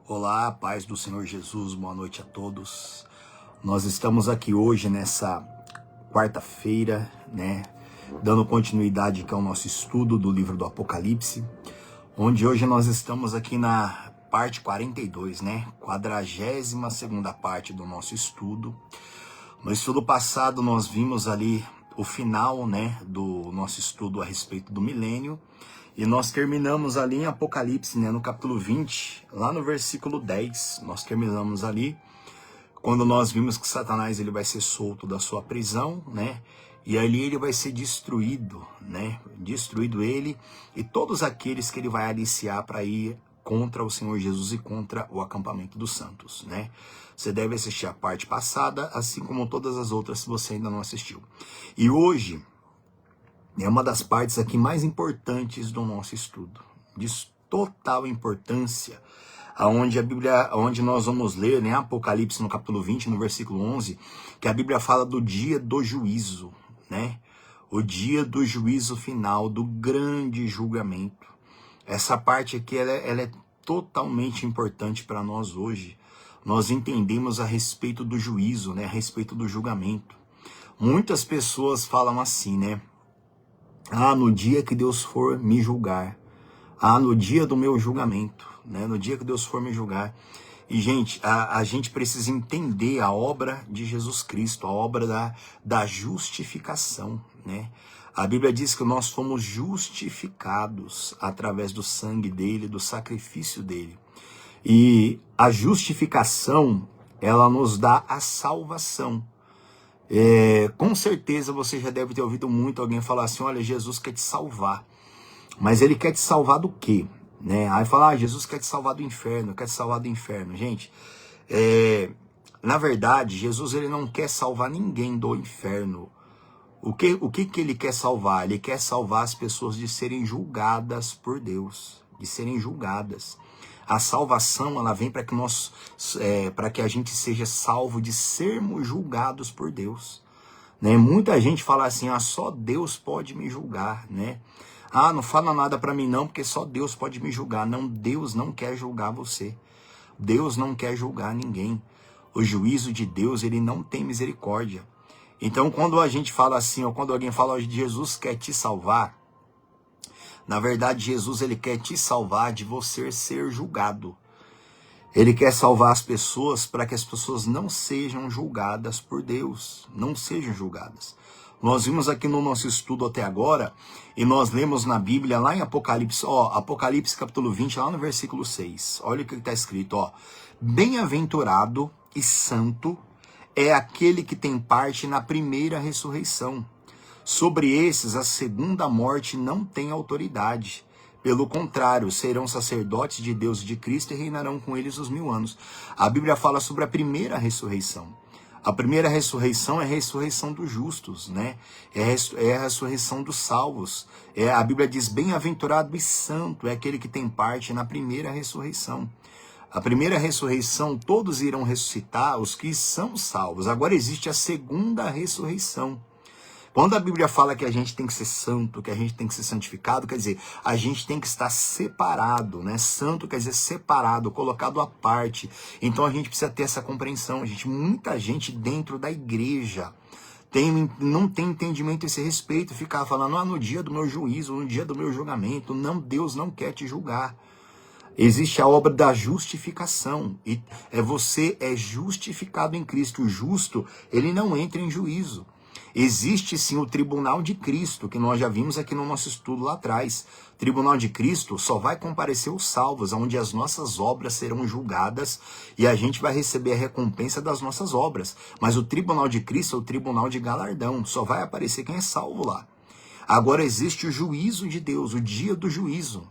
Olá, paz do Senhor Jesus, boa noite a todos. Nós estamos aqui hoje nessa quarta-feira, dando continuidade aqui ao nosso estudo do livro do Apocalipse, onde hoje nós estamos aqui na parte 42, 42ª parte do nosso estudo. No estudo passado nós vimos ali o final, do nosso estudo a respeito do milênio. E nós terminamos ali em Apocalipse, no capítulo 20, lá no versículo 10. Nós terminamos ali, quando nós vimos que Satanás ele vai ser solto da sua prisão, e ali ele vai ser destruído, destruído ele e todos aqueles que ele vai aliciar para ir contra o Senhor Jesus e contra o acampamento dos santos, Você deve assistir a parte passada, assim como todas as outras, se você ainda não assistiu. E hoje é uma das partes aqui mais importantes do nosso estudo, de total importância, onde a Bíblia, onde nós vamos ler, Apocalipse no capítulo 20, no versículo 11, que a Bíblia fala do dia do juízo, o dia do juízo final, do grande julgamento. Essa parte aqui, ela é totalmente importante para nós hoje. Nós entendemos a respeito do juízo, a respeito do julgamento. Muitas pessoas falam assim, no dia que Deus for me julgar. No dia do meu julgamento, no dia que Deus for me julgar. E, gente, a gente precisa entender a obra de Jesus Cristo, a obra da justificação, A Bíblia diz que nós fomos justificados através do sangue dele, do sacrifício dele. E a justificação, ela nos dá a salvação. Com certeza você já deve ter ouvido muito alguém falar assim, olha, Jesus quer te salvar. Mas ele quer te salvar do quê? Aí fala, Jesus quer te salvar do inferno, quer te salvar do inferno. Gente, na verdade, Jesus ele não quer salvar ninguém do inferno. O que ele quer salvar? Ele quer salvar as pessoas de serem julgadas por Deus, de serem julgadas. A salvação, ela vem para que a gente seja salvo de sermos julgados por Deus. Muita gente fala assim, só Deus pode me julgar, não fala nada para mim não, porque só Deus pode me julgar. Não, Deus não quer julgar você. Deus não quer julgar ninguém. O juízo de Deus, ele não tem misericórdia. Então, quando a gente fala assim, ou quando alguém fala, Jesus quer te salvar, na verdade, Jesus ele quer te salvar de você ser julgado. Ele quer salvar as pessoas para que as pessoas não sejam julgadas por Deus. Não sejam julgadas. Nós vimos aqui no nosso estudo até agora, e nós lemos na Bíblia, lá em Apocalipse, Apocalipse capítulo 20, lá no versículo 6. Olha o que está escrito, Bem-aventurado e santo é aquele que tem parte na primeira ressurreição. Sobre esses, a segunda morte não tem autoridade. Pelo contrário, serão sacerdotes de Deus e de Cristo e reinarão com eles os 1000 anos. A Bíblia fala sobre a primeira ressurreição. A primeira ressurreição é a ressurreição dos justos, É a ressurreição dos salvos. A Bíblia diz, bem-aventurado e santo é aquele que tem parte na primeira ressurreição. A primeira ressurreição, todos irão ressuscitar, os que são salvos. Agora existe a segunda ressurreição. Quando a Bíblia fala que a gente tem que ser santo, que a gente tem que ser santificado, quer dizer, a gente tem que estar separado, Santo quer dizer separado, colocado à parte. Então a gente precisa ter essa compreensão, gente. Muita gente dentro da igreja não tem entendimento a esse respeito, ficar falando, no dia do meu juízo, no dia do meu julgamento. Não, Deus não quer te julgar. Existe a obra da justificação, e você é justificado em Cristo. O justo, ele não entra em juízo. Existe sim o tribunal de Cristo, que nós já vimos aqui no nosso estudo lá atrás. O tribunal de Cristo só vai comparecer os salvos, onde as nossas obras serão julgadas e a gente vai receber a recompensa das nossas obras. Mas o tribunal de Cristo é o tribunal de galardão, só vai aparecer quem é salvo lá. Agora existe o juízo de Deus, o dia do juízo,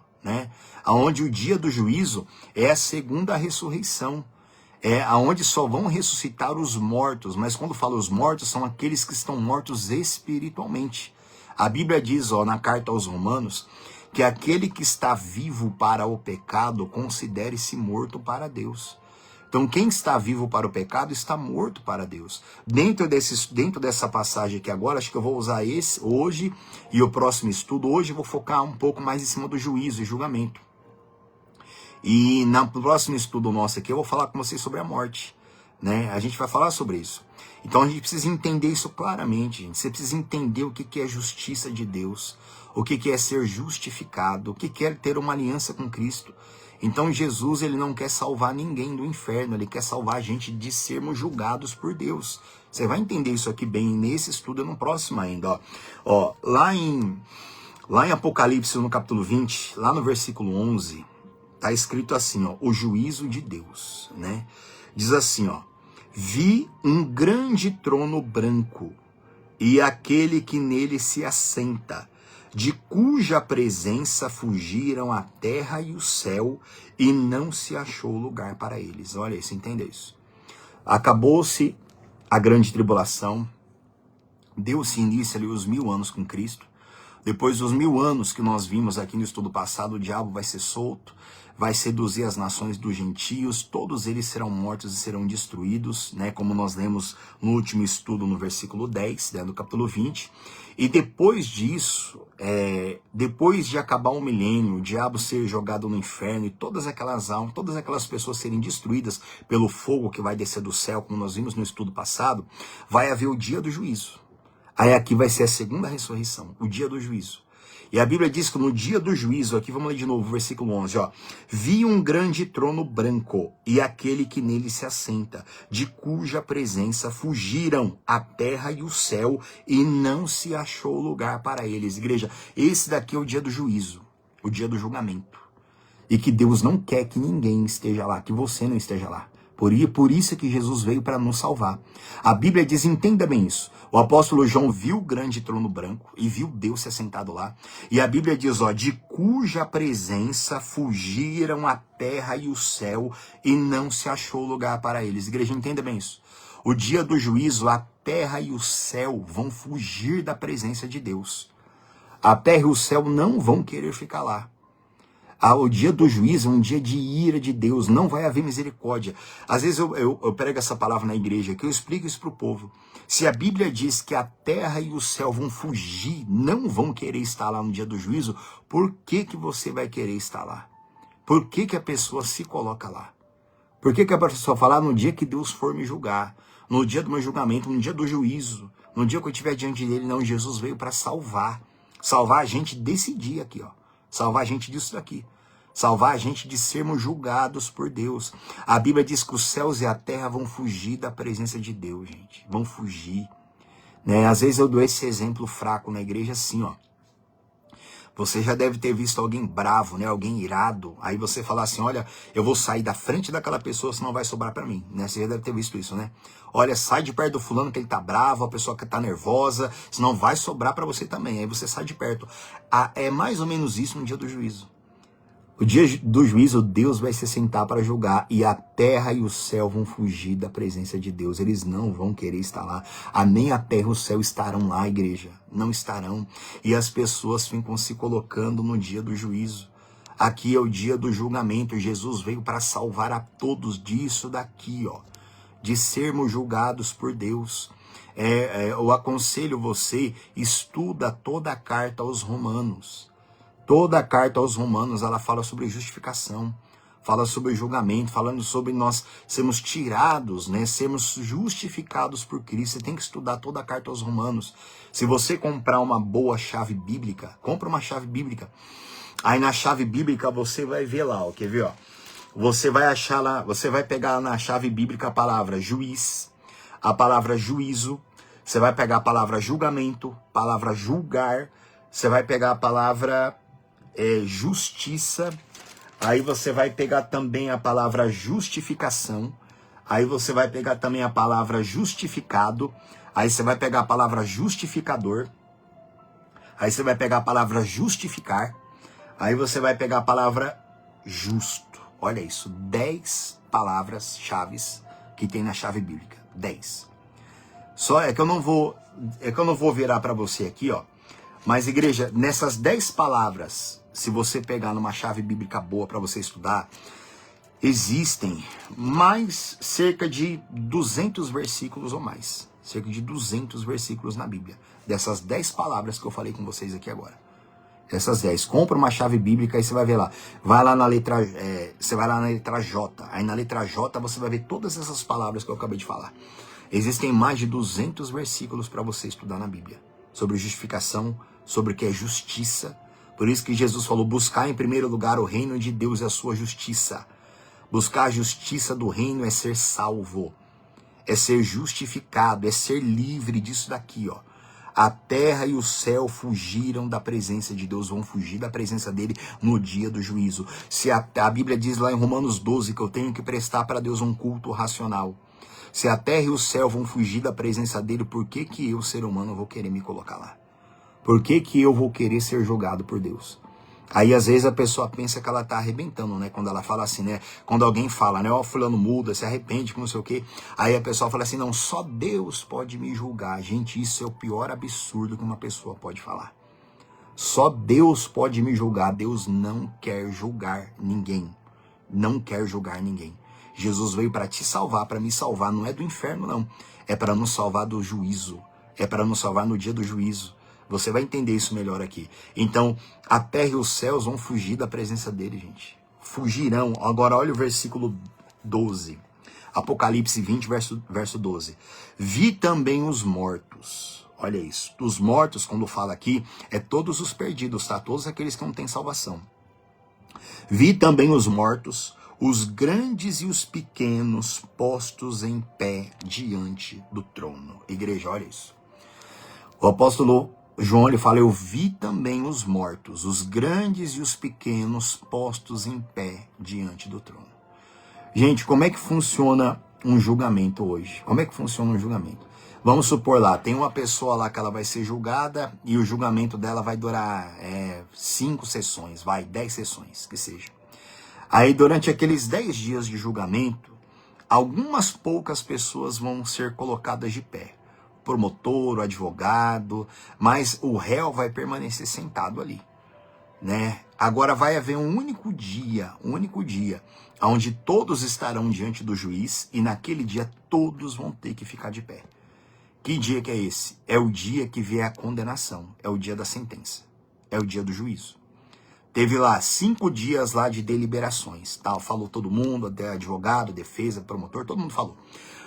Onde o dia do juízo é a segunda ressurreição. Aonde só vão ressuscitar os mortos, mas quando falo os mortos, são aqueles que estão mortos espiritualmente. A Bíblia diz, na carta aos Romanos, que aquele que está vivo para o pecado, considere-se morto para Deus. Então, quem está vivo para o pecado está morto para Deus. Dentro dessa passagem aqui agora, acho que eu vou usar esse hoje e o próximo estudo. Hoje eu vou focar um pouco mais em cima do juízo e julgamento. E no próximo estudo nosso aqui eu vou falar com vocês sobre a morte, né? A gente vai falar sobre isso. Então a gente precisa entender isso claramente, gente. Você precisa entender o que é justiça de Deus, o que é ser justificado, o que é ter uma aliança com Cristo. Então Jesus, ele não quer salvar ninguém do inferno, ele quer salvar a gente de sermos julgados por Deus. Você vai entender isso aqui bem nesse estudo e no próximo ainda. Ó, lá em Apocalipse, no capítulo 20, lá no versículo 11, tá escrito assim, ó, o juízo de Deus, né? Diz assim, ó, vi um grande trono branco e aquele que nele se assenta, de cuja presença fugiram a terra e o céu, e não se achou lugar para eles. Olha isso, entenda isso. Acabou-se a grande tribulação, deu-se início ali os 1000 anos com Cristo. Depois dos 1000 anos que nós vimos aqui no estudo passado, o diabo vai ser solto, vai seduzir as nações dos gentios, todos eles serão mortos e serão destruídos, né? Como nós lemos no último estudo no versículo 10, né, do capítulo 20. E depois disso, depois de acabar o milênio, o diabo ser jogado no inferno e todas aquelas almas, todas aquelas pessoas serem destruídas pelo fogo que vai descer do céu, como nós vimos no estudo passado, vai haver o dia do juízo. Aí aqui vai ser a segunda ressurreição, o dia do juízo. E a Bíblia diz que no dia do juízo, aqui vamos ler de novo, versículo 11, ó. Vi um grande trono branco e aquele que nele se assenta, de cuja presença fugiram a terra e o céu e não se achou lugar para eles. Igreja, esse daqui é o dia do juízo, o dia do julgamento. E que Deus não quer que ninguém esteja lá, que você não esteja lá. Por isso que Jesus veio para nos salvar. A Bíblia diz, entenda bem isso. O apóstolo João viu o grande trono branco e viu Deus se assentado lá. E a Bíblia diz, ó, de cuja presença fugiram a terra e o céu e não se achou lugar para eles. Igreja, entenda bem isso. O dia do juízo, a terra e o céu vão fugir da presença de Deus. A terra e o céu não vão querer ficar lá. O dia do juízo é um dia de ira de Deus, não vai haver misericórdia. Às vezes eu prego essa palavra na igreja, que eu explico isso para o povo. Se a Bíblia diz que a terra e o céu vão fugir, não vão querer estar lá no dia do juízo, por que você vai querer estar lá? Por que a pessoa se coloca lá? Por que a pessoa fala, no dia que Deus for me julgar, no dia do meu julgamento, no dia do juízo, no dia que eu estiver diante dele? Não, Jesus veio para salvar a gente desse dia aqui, ó. Salvar a gente disso daqui. Salvar a gente de sermos julgados por Deus. A Bíblia diz que os céus e a terra vão fugir da presença de Deus, gente. Vão fugir. Né? Às vezes eu dou esse exemplo fraco na igreja assim, ó. Você já deve ter visto alguém bravo, né? Alguém irado. Aí você fala assim, olha, eu vou sair da frente daquela pessoa, senão vai sobrar para mim. Né? Você já deve ter visto isso, né? Olha, sai de perto do fulano que ele tá bravo, a pessoa que tá nervosa, senão vai sobrar para você também. Aí você sai de perto. É mais ou menos isso no dia do juízo. O dia do juízo, Deus vai se sentar para julgar e a terra e o céu vão fugir da presença de Deus. Eles não vão querer estar lá. Nem a terra e o céu estarão lá, igreja. Não estarão. E as pessoas ficam se colocando no dia do juízo. Aqui é o dia do julgamento. Jesus veio para salvar a todos disso daqui, ó. De sermos julgados por Deus. Eu aconselho você, estuda toda a carta aos Romanos. Toda a carta aos Romanos, ela fala sobre justificação, fala sobre julgamento, falando sobre nós sermos tirados, né, sermos justificados por Cristo. Você tem que estudar toda a carta aos Romanos. Se você comprar uma boa chave bíblica, compra uma chave bíblica. Aí na chave bíblica você vai ver lá, ó, quer ver, ó? Você vai achar lá, você vai pegar na chave bíblica a palavra juiz, a palavra juízo, você vai pegar a palavra julgamento, palavra julgar, você vai pegar a palavra justiça, aí você vai pegar também a palavra justificação, aí você vai pegar também a palavra justificado, aí você vai pegar a palavra justificador, aí você vai pegar a palavra justificar, aí você vai pegar a palavra justo. Olha isso, 10 palavras-chaves que tem na chave bíblica, 10. Só é que eu não vou virar para você aqui, ó. Mas, igreja, nessas 10 palavras, se você pegar numa chave bíblica boa para você estudar, existem mais cerca de 200 versículos ou mais. Cerca de 200 versículos na Bíblia. Dessas 10 palavras que eu falei com vocês aqui agora. Essas 10. Compra uma chave bíblica e você vai ver lá. Vai lá na letra você vai lá na letra J. Aí na letra J você vai ver todas essas palavras que eu acabei de falar. Existem mais de 200 versículos para você estudar na Bíblia. Sobre justificação, sobre o que é justiça. Por isso que Jesus falou, buscar em primeiro lugar o reino de Deus e a sua justiça. Buscar a justiça do reino é ser salvo. É ser justificado, é ser livre disso daqui, ó. A terra e o céu fugiram da presença de Deus, vão fugir da presença dele no dia do juízo. Se a Bíblia diz lá em Romanos 12 que eu tenho que prestar para Deus um culto racional. Se a terra e o céu vão fugir da presença dele, por que que eu, ser humano, vou querer me colocar lá? Por que que eu vou querer ser julgado por Deus? Aí às vezes a pessoa pensa que ela tá arrebentando, né? Quando ela fala assim, né? Quando alguém fala, né? Ó, fulano muda, se arrepende, não sei o quê. Aí a pessoa fala assim, não, só Deus pode me julgar. Gente, isso é o pior absurdo que uma pessoa pode falar. Só Deus pode me julgar. Deus não quer julgar ninguém. Não quer julgar ninguém. Jesus veio para te salvar, para me salvar. Não é do inferno, não. É para nos salvar do juízo. É para nos salvar no dia do juízo. Você vai entender isso melhor aqui. Então, a terra e os céus vão fugir da presença dele, gente. Fugirão. Agora, olha o versículo 12. Apocalipse 20, verso 12. Vi também os mortos. Olha isso. Os mortos, quando fala aqui, é todos os perdidos, tá? Todos aqueles que não têm salvação. Vi também os mortos, os grandes e os pequenos, postos em pé diante do trono. Igreja, olha isso. O apóstolo João, ele fala, eu vi também os mortos, os grandes e os pequenos, postos em pé diante do trono. Gente, como é que funciona um julgamento hoje? Como é que funciona um julgamento? Vamos supor lá, tem uma pessoa lá que ela vai ser julgada e o julgamento dela vai durar 5 sessões, 10 sessões, que seja. Aí durante aqueles 10 dias de julgamento, algumas poucas pessoas vão ser colocadas de pé. O promotor, o advogado, mas o réu vai permanecer sentado ali, né? Agora vai haver um único dia, onde todos estarão diante do juiz e naquele dia todos vão ter que ficar de pé. Que dia que é esse? É o dia que vier a condenação, é o dia da sentença, é o dia do juízo. Teve lá 5 dias lá de deliberações, tal, falou todo mundo, até advogado, defesa, promotor, todo mundo falou.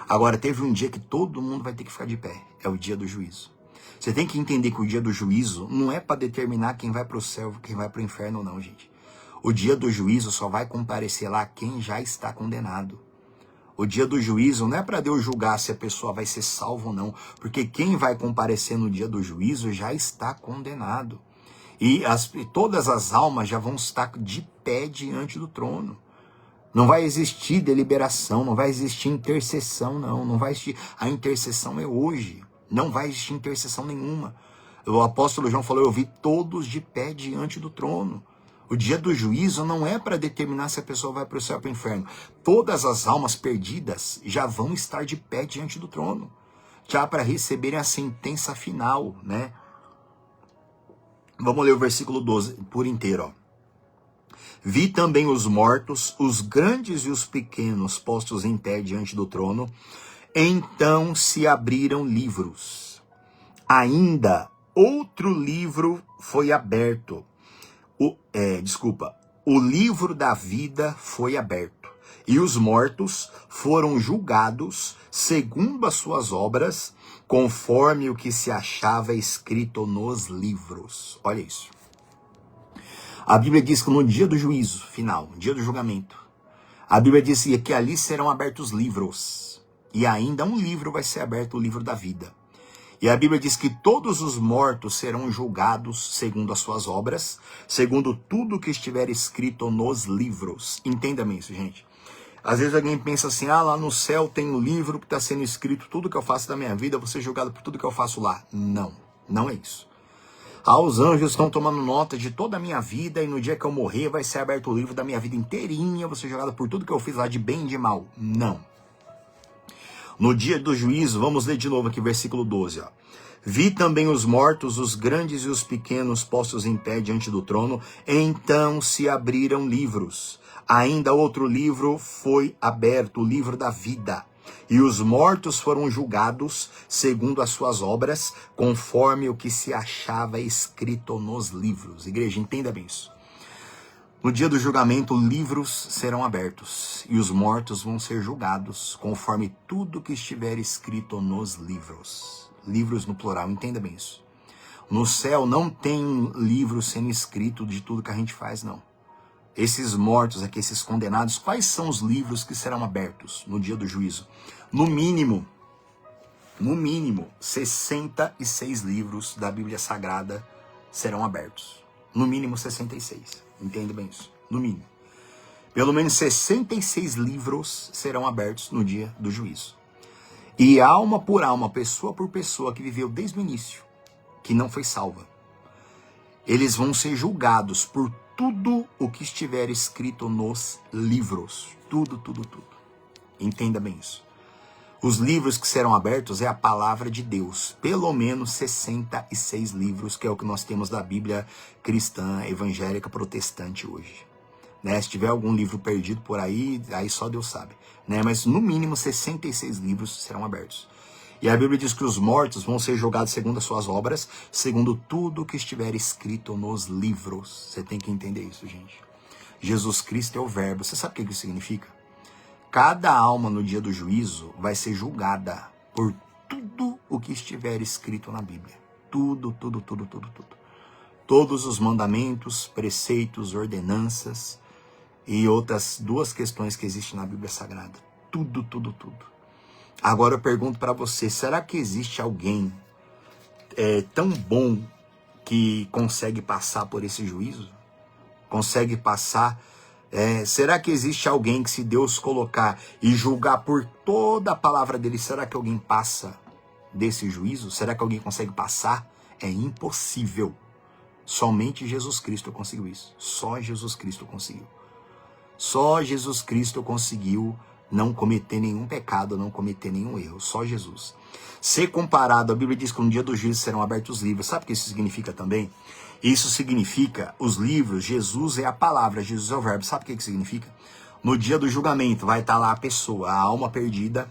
Agora teve um dia que todo mundo vai ter que ficar de pé, é o dia do juízo. Você tem que entender que o dia do juízo não é para determinar quem vai para o céu, quem vai para o inferno não, gente. O dia do juízo só vai comparecer lá quem já está condenado. O dia do juízo não é para Deus julgar se a pessoa vai ser salva ou não, porque quem vai comparecer no dia do juízo já está condenado. E todas as almas já vão estar de pé diante do trono. Não vai existir deliberação, não vai existir intercessão, não vai existir. A intercessão é hoje, não vai existir intercessão nenhuma. O apóstolo João falou, eu vi todos de pé diante do trono. O dia do juízo não é para determinar se a pessoa vai para o céu ou para o inferno. Todas as almas perdidas já vão estar de pé diante do trono, já para receberem a sentença final, né? Vamos ler o versículo 12 por inteiro, ó. Vi também os mortos, os grandes e os pequenos, postos em pé diante do trono. Então se abriram livros. Ainda outro livro foi aberto. O livro da vida foi aberto. E os mortos foram julgados segundo as suas obras, conforme o que se achava escrito nos livros. Olha isso. A Bíblia diz que no dia do juízo final, dia do julgamento, a Bíblia diz que ali serão abertos livros. E ainda um livro vai ser aberto, o livro da vida. E a Bíblia diz que todos os mortos serão julgados segundo as suas obras, segundo tudo que estiver escrito nos livros. Entenda-me isso, gente. Às vezes alguém pensa assim, lá no céu tem um livro que está sendo escrito, tudo que eu faço da minha vida, eu vou ser julgado por tudo que eu faço lá. Não, não é isso. Os anjos estão tomando nota de toda a minha vida e no dia que eu morrer vai ser aberto o livro da minha vida inteirinha, eu vou ser julgado por tudo que eu fiz lá de bem e de mal. Não. No dia do juízo, vamos ler de novo aqui, versículo 12. Ó. Vi também os mortos, os grandes e os pequenos, postos em pé diante do trono. Então se abriram livros. Ainda outro livro foi aberto, o livro da vida. E os mortos foram julgados segundo as suas obras, conforme o que se achava escrito nos livros. Igreja, entenda bem isso. No dia do julgamento, livros serão abertos e os mortos vão ser julgados conforme tudo que estiver escrito nos livros. Livros no plural, entenda bem isso. No céu não tem um livro sendo escrito de tudo que a gente faz, não. Esses mortos aqui, esses condenados, quais são os livros que serão abertos no dia do juízo? No mínimo, 66 livros da Bíblia Sagrada serão abertos. No mínimo 66. Entenda bem isso. No mínimo. Pelo menos 66 livros serão abertos no dia do juízo. E alma por alma, pessoa por pessoa que viveu desde o início, que não foi salva, eles vão ser julgados por tudo o que estiver escrito nos livros. Tudo. Entenda bem isso. Os livros que serão abertos é a palavra de Deus. Pelo menos 66 livros, que é o que nós temos da Bíblia cristã, evangélica, protestante hoje. Né? Se tiver algum livro perdido por aí, aí só Deus sabe. Né? Mas no mínimo 66 livros serão abertos. E a Bíblia diz que os mortos vão ser julgados segundo as suas obras, segundo tudo que estiver escrito nos livros. Você tem que entender isso, gente. Jesus Cristo é o verbo. Você sabe o que isso significa? Cada alma no dia do juízo vai ser julgada por tudo o que estiver escrito na Bíblia. Tudo. Todos os mandamentos, preceitos, ordenanças e outras duas questões que existem na Bíblia Sagrada. Tudo. Agora eu pergunto para você, será que existe alguém tão bom que consegue passar por esse juízo? Consegue passar... será que existe alguém que, se Deus colocar e julgar por toda a palavra dele, será que alguém passa desse juízo? Será que alguém consegue passar? É impossível. Somente Jesus Cristo conseguiu isso. Só Jesus Cristo conseguiu. Só Jesus Cristo conseguiu não cometer nenhum pecado, não cometer nenhum erro. Só Jesus. Ser comparado, a Bíblia diz que no dia do juízo serão abertos os livros. Sabe o que isso significa também? Isso significa, os livros, Jesus é a palavra, Jesus é o verbo. Sabe o que isso significa? No dia do julgamento vai estar lá a pessoa, a alma perdida,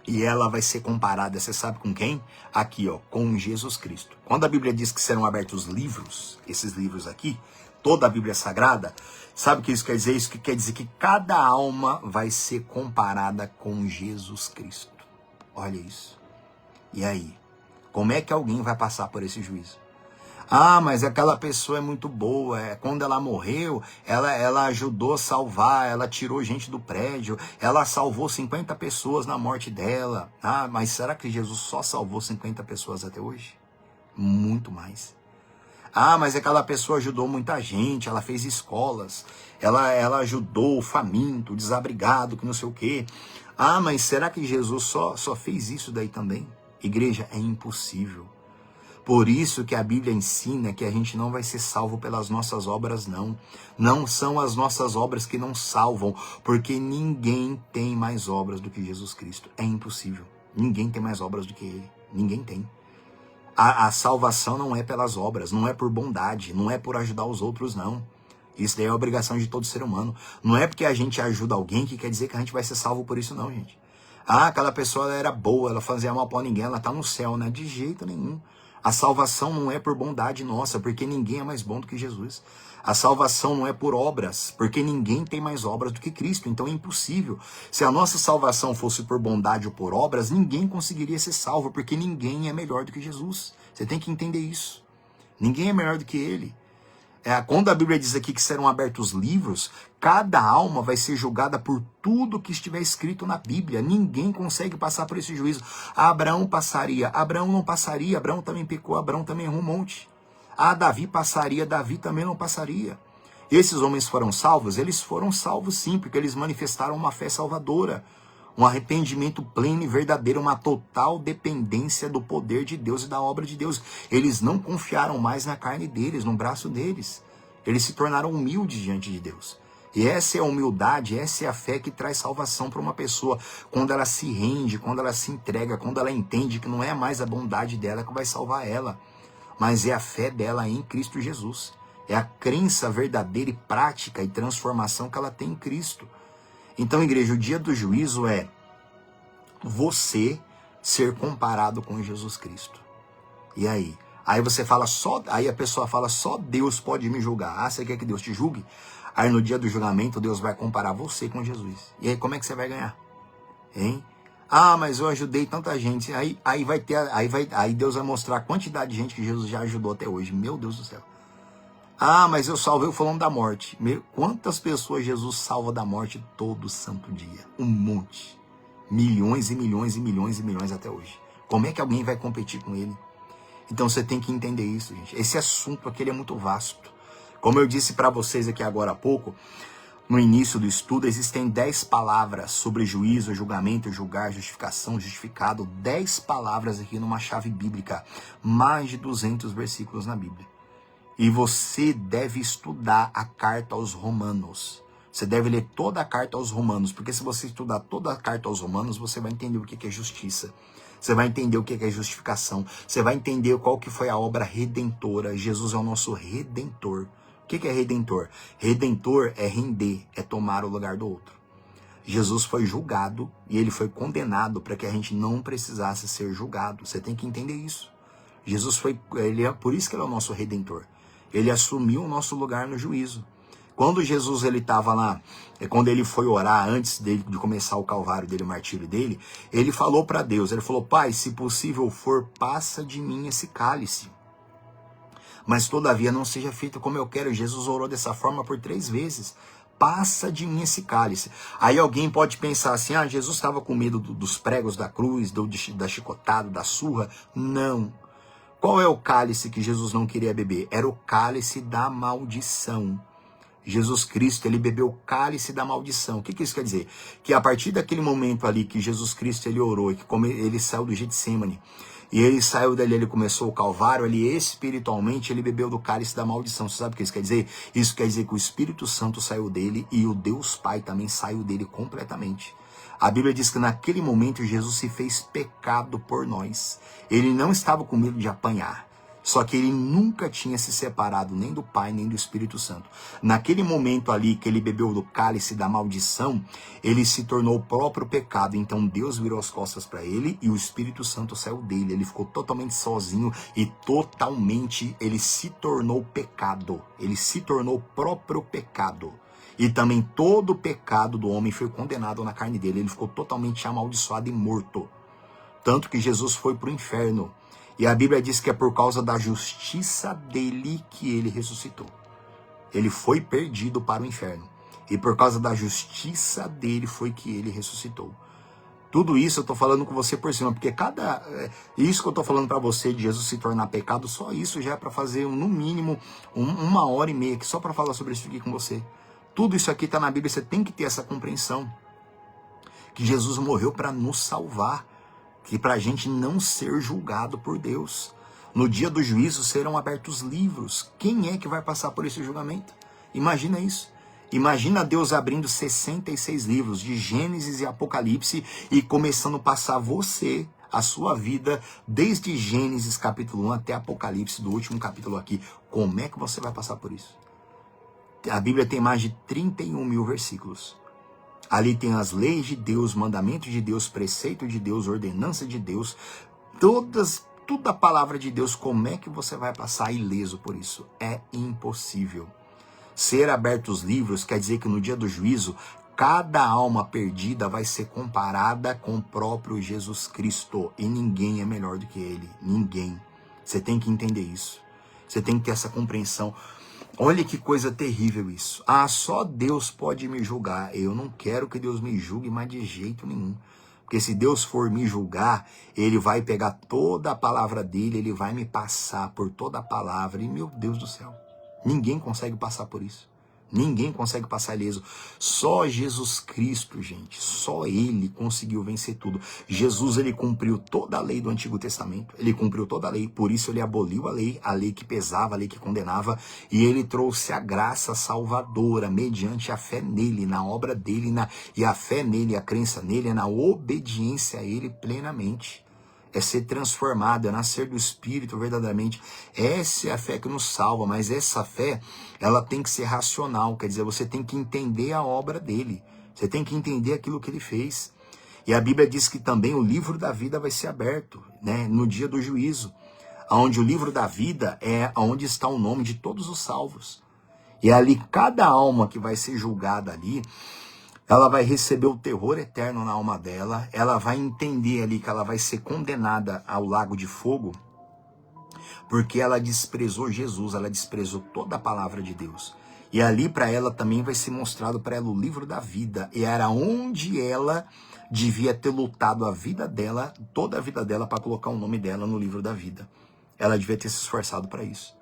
e ela vai ser comparada, você sabe com quem? Aqui, ó, com Jesus Cristo. Quando a Bíblia diz que serão abertos livros, esses livros aqui, toda a Bíblia Sagrada, sabe o que isso quer dizer? Isso que quer dizer que cada alma vai ser comparada com Jesus Cristo. Olha isso. E aí? Como é que alguém vai passar por esse juízo? Ah, mas aquela pessoa é muito boa, quando ela morreu, ela ajudou a salvar, ela tirou gente do prédio, ela salvou 50 pessoas na morte dela. Ah, mas será que Jesus só salvou 50 pessoas até hoje? Muito mais. Ah, mas aquela pessoa ajudou muita gente, ela fez escolas, ela ajudou o faminto, o desabrigado, que não sei o quê. Ah, mas será que Jesus só fez isso daí também? Igreja, é impossível. Por isso que a Bíblia ensina que a gente não vai ser salvo pelas nossas obras, não. Não são as nossas obras que não salvam, porque ninguém tem mais obras do que Jesus Cristo. É impossível. Ninguém tem mais obras do que Ele. Ninguém tem. A salvação não é pelas obras, não é por bondade, não é por ajudar os outros, não. Isso daí é a obrigação de todo ser humano. Não é porque a gente ajuda alguém que quer dizer que a gente vai ser salvo por isso, não, gente. Ah, aquela pessoa ela era boa, ela fazia mal pra ninguém, ela tá no céu, né? De jeito nenhum. A salvação não é por bondade nossa, porque ninguém é mais bom do que Jesus. A salvação não é por obras, porque ninguém tem mais obras do que Cristo. Então é impossível. Se a nossa salvação fosse por bondade ou por obras, ninguém conseguiria ser salvo, porque ninguém é melhor do que Jesus. Você tem que entender isso. Ninguém é melhor do que Ele. Quando a Bíblia diz aqui que serão abertos livros, cada alma vai ser julgada por tudo que estiver escrito na Bíblia. Ninguém consegue passar por esse juízo. Abraão passaria, Abraão não passaria, Abraão também pecou, Abraão também errou um monte. Davi passaria, Davi também não passaria. Esses homens foram salvos? Eles foram salvos sim, porque eles manifestaram uma fé salvadora, um arrependimento pleno e verdadeiro, uma total dependência do poder de Deus e da obra de Deus. Eles não confiaram mais na carne deles, no braço deles. Eles se tornaram humildes diante de Deus. E essa é a humildade, essa é a fé que traz salvação para uma pessoa. Quando ela se rende, quando ela se entrega, quando ela entende que não é mais a bondade dela que vai salvar ela, mas é a fé dela em Cristo Jesus. É a crença verdadeira e prática e transformação que ela tem em Cristo. Então, igreja, o dia do juízo é você ser comparado com Jesus Cristo. E aí? Aí você fala aí a pessoa fala, só Deus pode me julgar. Ah, você quer que Deus te julgue? Aí no dia do julgamento, Deus vai comparar você com Jesus. E aí como é que você vai ganhar? Hein? Ah, mas eu ajudei tanta gente. Aí Deus vai mostrar a quantidade de gente que Jesus já ajudou até hoje. Meu Deus do céu. Ah, mas eu salvei o fulano da morte. Quantas pessoas Jesus salva da morte todo santo dia? Um monte. Milhões e milhões e milhões e milhões até hoje. Como é que alguém vai competir com ele? Então você tem que entender isso, gente. Esse assunto aqui ele é muito vasto. Como eu disse para vocês aqui agora há pouco, no início do estudo, existem 10 palavras sobre juízo, julgamento, julgar, justificação, justificado. 10 palavras aqui numa chave bíblica. Mais de 200 versículos na Bíblia. E você deve estudar a carta aos Romanos. Você deve ler toda a carta aos Romanos, porque se você estudar toda a carta aos Romanos, você vai entender o que é justiça. Você vai entender o que é justificação. Você vai entender qual que foi a obra redentora. Jesus é o nosso redentor. O que é redentor? Redentor é render, é tomar o lugar do outro. Jesus foi julgado e ele foi condenado para que a gente não precisasse ser julgado. Você tem que entender isso. Jesus por isso que ele é o nosso redentor. Ele assumiu o nosso lugar no juízo. Quando Jesus ele estava lá, quando ele foi orar antes de começar o calvário dele, o martírio dele, ele falou para Deus, ele falou, Pai, se possível for, passa de mim esse cálice. Mas todavia não seja feito como eu quero. Jesus orou dessa forma por 3 vezes. Passa de mim esse cálice. Aí alguém pode pensar assim, Jesus estava com medo dos pregos da cruz, da chicotada, da surra. Não. Qual é o cálice que Jesus não queria beber? Era o cálice da maldição. Jesus Cristo, ele bebeu o cálice da maldição. O que isso quer dizer? Que a partir daquele momento ali que Jesus Cristo ele orou, que ele saiu do Getsêmani, e ele saiu dali, ele começou o Calvário, ele espiritualmente, ele bebeu do cálice da maldição. Você sabe o que isso quer dizer? Isso quer dizer que o Espírito Santo saiu dele e o Deus Pai também saiu dele completamente. A Bíblia diz que naquele momento Jesus se fez pecado por nós. Ele não estava com medo de apanhar. Só que ele nunca tinha se separado nem do Pai, nem do Espírito Santo. Naquele momento ali que ele bebeu do cálice da maldição, ele se tornou o próprio pecado. Então Deus virou as costas para ele e o Espírito Santo saiu dele. Ele ficou totalmente sozinho e totalmente ele se tornou pecado. Ele se tornou o próprio pecado. E também todo o pecado do homem foi condenado na carne dele. Ele ficou totalmente amaldiçoado e morto. Tanto que Jesus foi para o inferno. E a Bíblia diz que é por causa da justiça dele que ele ressuscitou. Ele foi perdido para o inferno. E por causa da justiça dele foi que ele ressuscitou. Tudo isso eu estou falando com você por cima, porque isso que eu estou falando para você de Jesus se tornar pecado, só isso já é para fazer no mínimo 1h30 aqui, só para falar sobre isso aqui com você. Tudo isso aqui está na Bíblia, você tem que ter essa compreensão. Que Jesus morreu para nos salvar. Que para a gente não ser julgado por Deus. No dia do juízo serão abertos livros. Quem é que vai passar por esse julgamento? Imagina isso. Imagina Deus abrindo 66 livros de Gênesis e Apocalipse e começando a passar você, a sua vida, desde Gênesis capítulo 1 até Apocalipse, do último capítulo aqui. Como é que você vai passar por isso? A Bíblia tem mais de 31 mil versículos. Ali tem as leis de Deus, mandamentos de Deus, preceito de Deus, ordenança de Deus, toda a palavra de Deus. Como é que você vai passar ileso por isso? É impossível. Ser abertos os livros quer dizer que no dia do juízo, cada alma perdida vai ser comparada com o próprio Jesus Cristo. E ninguém é melhor do que ele. Ninguém. Você tem que entender isso. Você tem que ter essa compreensão. Olha que coisa terrível isso. Só Deus pode me julgar. Eu não quero que Deus me julgue, mas de jeito nenhum. Porque se Deus for me julgar, ele vai pegar toda a palavra dele, ele vai me passar por toda a palavra. E meu Deus do céu, ninguém consegue passar por isso. Ninguém consegue passar ileso. Só Jesus Cristo, gente. Só ele conseguiu vencer tudo. Jesus, ele cumpriu toda a lei do Antigo Testamento. Ele cumpriu toda a lei. Por isso ele aboliu a lei que pesava, a lei que condenava. E ele trouxe a graça salvadora mediante a fé nele, na obra dele. E a fé nele, a crença nele, é na obediência a ele plenamente. É ser transformado, é nascer do Espírito verdadeiramente. Essa é a fé que nos salva, mas essa fé, ela tem que ser racional, quer dizer, você tem que entender a obra dele, você tem que entender aquilo que ele fez. E a Bíblia diz que também o livro da vida vai ser aberto, né, no dia do juízo. onde o livro da vida é onde está o nome de todos os salvos. E ali, cada alma que vai ser julgada ali, ela vai receber o terror eterno na alma dela, ela vai entender ali que ela vai ser condenada ao lago de fogo, porque ela desprezou Jesus, ela desprezou toda a palavra de Deus. E ali para ela também vai ser mostrado para ela o livro da vida, e era onde ela devia ter lutado a vida dela, toda a vida dela, para colocar o nome dela no livro da vida. Ela devia ter se esforçado para isso.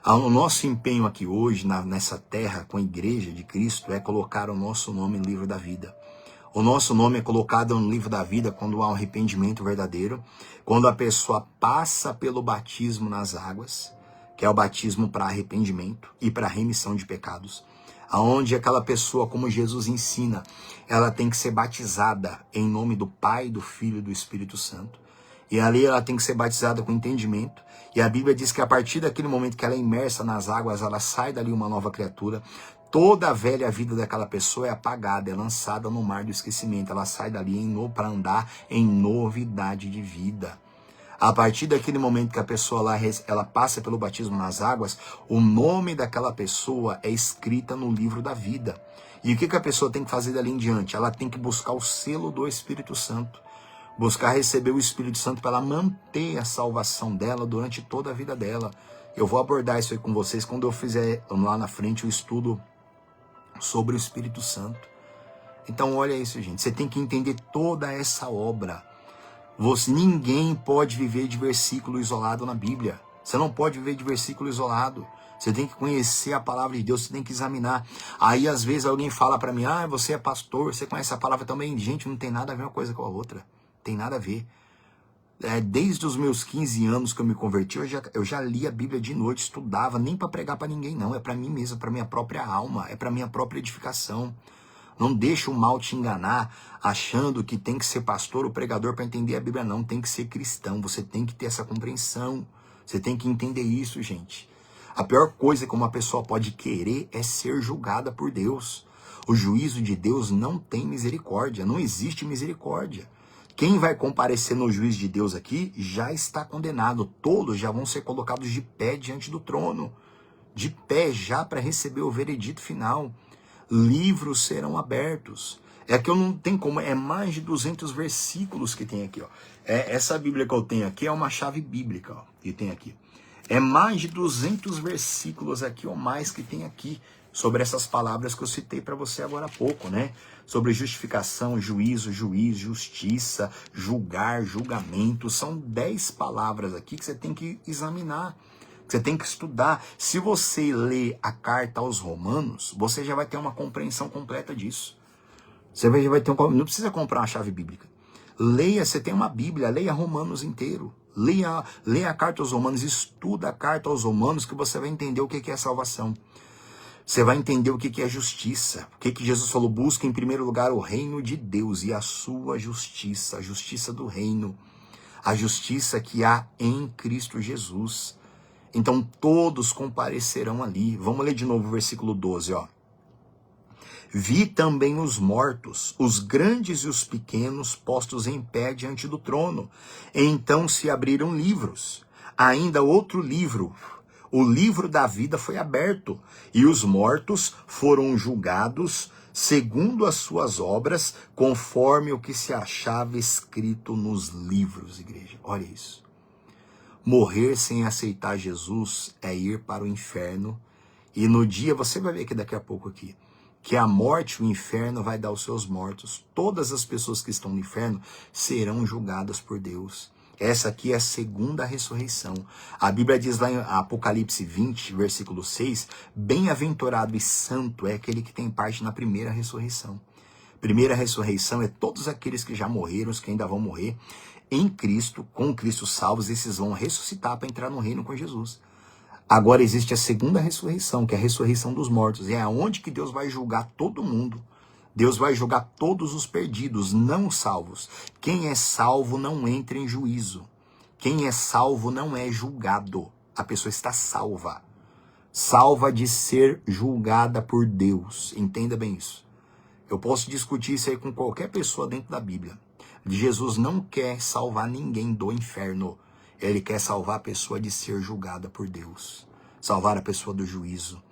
O nosso empenho aqui hoje, nessa terra, com a igreja de Cristo, é colocar o nosso nome no livro da vida. O nosso nome é colocado no livro da vida quando há um arrependimento verdadeiro, quando a pessoa passa pelo batismo nas águas, que é o batismo para arrependimento e para remissão de pecados, aonde aquela pessoa, como Jesus ensina, ela tem que ser batizada em nome do Pai, do Filho e do Espírito Santo. E ali ela tem que ser batizada com entendimento. E a Bíblia diz que a partir daquele momento que ela é imersa nas águas, ela sai dali uma nova criatura. Toda a velha vida daquela pessoa é apagada, é lançada no mar do esquecimento. Ela sai dali para andar em novidade de vida. A partir daquele momento que a pessoa ela passa pelo batismo nas águas, o nome daquela pessoa é escrita no livro da vida. E o que a pessoa tem que fazer dali em diante? Ela tem que buscar o selo do Espírito Santo. Buscar receber o Espírito Santo para ela manter a salvação dela durante toda a vida dela. Eu vou abordar isso aí com vocês quando eu fizer lá na frente o estudo sobre o Espírito Santo. Então olha isso, gente. Você tem que entender toda essa obra. Ninguém pode viver de versículo isolado na Bíblia. Você não pode viver de versículo isolado. Você tem que conhecer a palavra de Deus, você tem que examinar. Aí às vezes alguém fala para mim, você é pastor, você conhece a palavra também. Gente, não tem nada a ver uma coisa com a outra. Tem nada a ver. Desde os meus 15 anos que eu me converti, eu já li a Bíblia de noite, estudava, nem para pregar para ninguém não, é para mim mesmo, para minha própria alma, é para minha própria edificação. Não deixa o mal te enganar, achando que tem que ser pastor ou pregador para entender a Bíblia, não, tem que ser cristão, você tem que ter essa compreensão, você tem que entender isso, gente. A pior coisa que uma pessoa pode querer é ser julgada por Deus. O juízo de Deus não tem misericórdia, não existe misericórdia. Quem vai comparecer no juízo de Deus aqui já está condenado. Todos já vão ser colocados de pé diante do trono. De pé já para receber o veredito final. Livros serão abertos. É que eu não tenho como, é mais de 200 versículos que tem aqui. Ó. Essa Bíblia que eu tenho aqui é uma chave bíblica, ó, que tem aqui. É mais de 200 versículos aqui ou mais que tem aqui. Sobre essas palavras que eu citei para você agora há pouco, né? Sobre justificação, juízo, juiz, justiça, julgar, julgamento. São 10 palavras aqui que você tem que examinar, que você tem que estudar. Se você ler a carta aos Romanos, você já vai ter uma compreensão completa disso. Você vai ter não precisa comprar uma chave bíblica. Leia, você tem uma Bíblia, leia Romanos inteiro. Leia a carta aos Romanos, estuda a carta aos Romanos que você vai entender o que é salvação. Você vai entender o que é justiça. O que Jesus falou? Busca em primeiro lugar o reino de Deus e a sua justiça, a justiça do reino. A justiça que há em Cristo Jesus. Então todos comparecerão ali. Vamos ler de novo o versículo 12, ó. Vi também os mortos, os grandes e os pequenos, postos em pé diante do trono. Então se abriram livros. Ainda outro livro, o livro da vida foi aberto, e os mortos foram julgados segundo as suas obras, conforme o que se achava escrito nos livros, igreja. Olha isso. Morrer sem aceitar Jesus é ir para o inferno, e no dia, você vai ver que daqui a pouco aqui, que a morte, o inferno vai dar os seus mortos. Todas as pessoas que estão no inferno serão julgadas por Deus. Essa aqui é a segunda ressurreição. A Bíblia diz lá em Apocalipse 20, versículo 6, bem-aventurado e santo é aquele que tem parte na primeira ressurreição. Primeira ressurreição é todos aqueles que já morreram, os que ainda vão morrer em Cristo, com Cristo salvos, esses vão ressuscitar para entrar no reino com Jesus. Agora existe a segunda ressurreição, que é a ressurreição dos mortos. É aonde que Deus vai julgar todo mundo. Deus vai julgar todos os perdidos, não os salvos. Quem é salvo não entra em juízo. Quem é salvo não é julgado. A pessoa está salva. Salva de ser julgada por Deus. Entenda bem isso. Eu posso discutir isso aí com qualquer pessoa dentro da Bíblia. Jesus não quer salvar ninguém do inferno. Ele quer salvar a pessoa de ser julgada por Deus. Salvar a pessoa do juízo.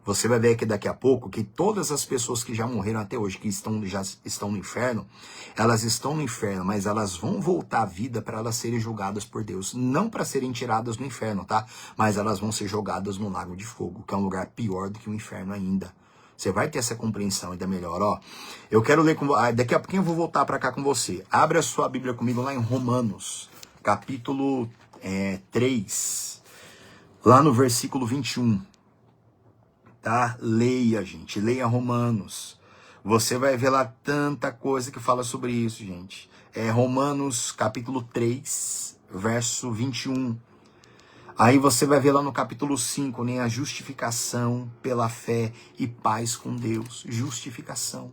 Você vai ver aqui daqui a pouco que todas as pessoas que já morreram até hoje, que já estão no inferno, elas estão no inferno, mas elas vão voltar à vida para elas serem julgadas por Deus. Não para serem tiradas do inferno, tá? Mas elas vão ser jogadas no lago de fogo, que é um lugar pior do que o inferno ainda. Você vai ter essa compreensão ainda melhor, ó. Eu quero ler, daqui a pouquinho eu vou voltar para cá com você. Abre a sua Bíblia comigo lá em Romanos, capítulo 3, lá no versículo 21. Tá? Leia, gente. Leia Romanos. Você vai ver lá tanta coisa que fala sobre isso, gente. Romanos, capítulo 3, verso 21. Aí você vai ver lá no capítulo 5, né? A justificação pela fé e paz com Deus. Justificação.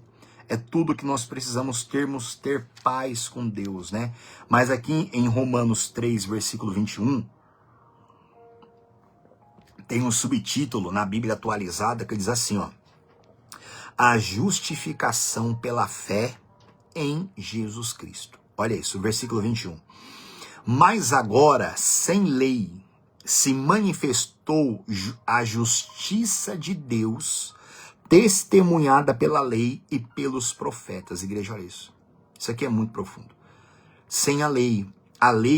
É tudo que nós precisamos ter paz com Deus, né? Mas aqui em Romanos 3, versículo 21... tem um subtítulo na Bíblia atualizada que diz assim, ó. A justificação pela fé em Jesus Cristo. Olha isso, versículo 21. Mas agora, sem lei, se manifestou a justiça de Deus, testemunhada pela lei e pelos profetas. Igreja, olha isso. Isso aqui é muito profundo. Sem a lei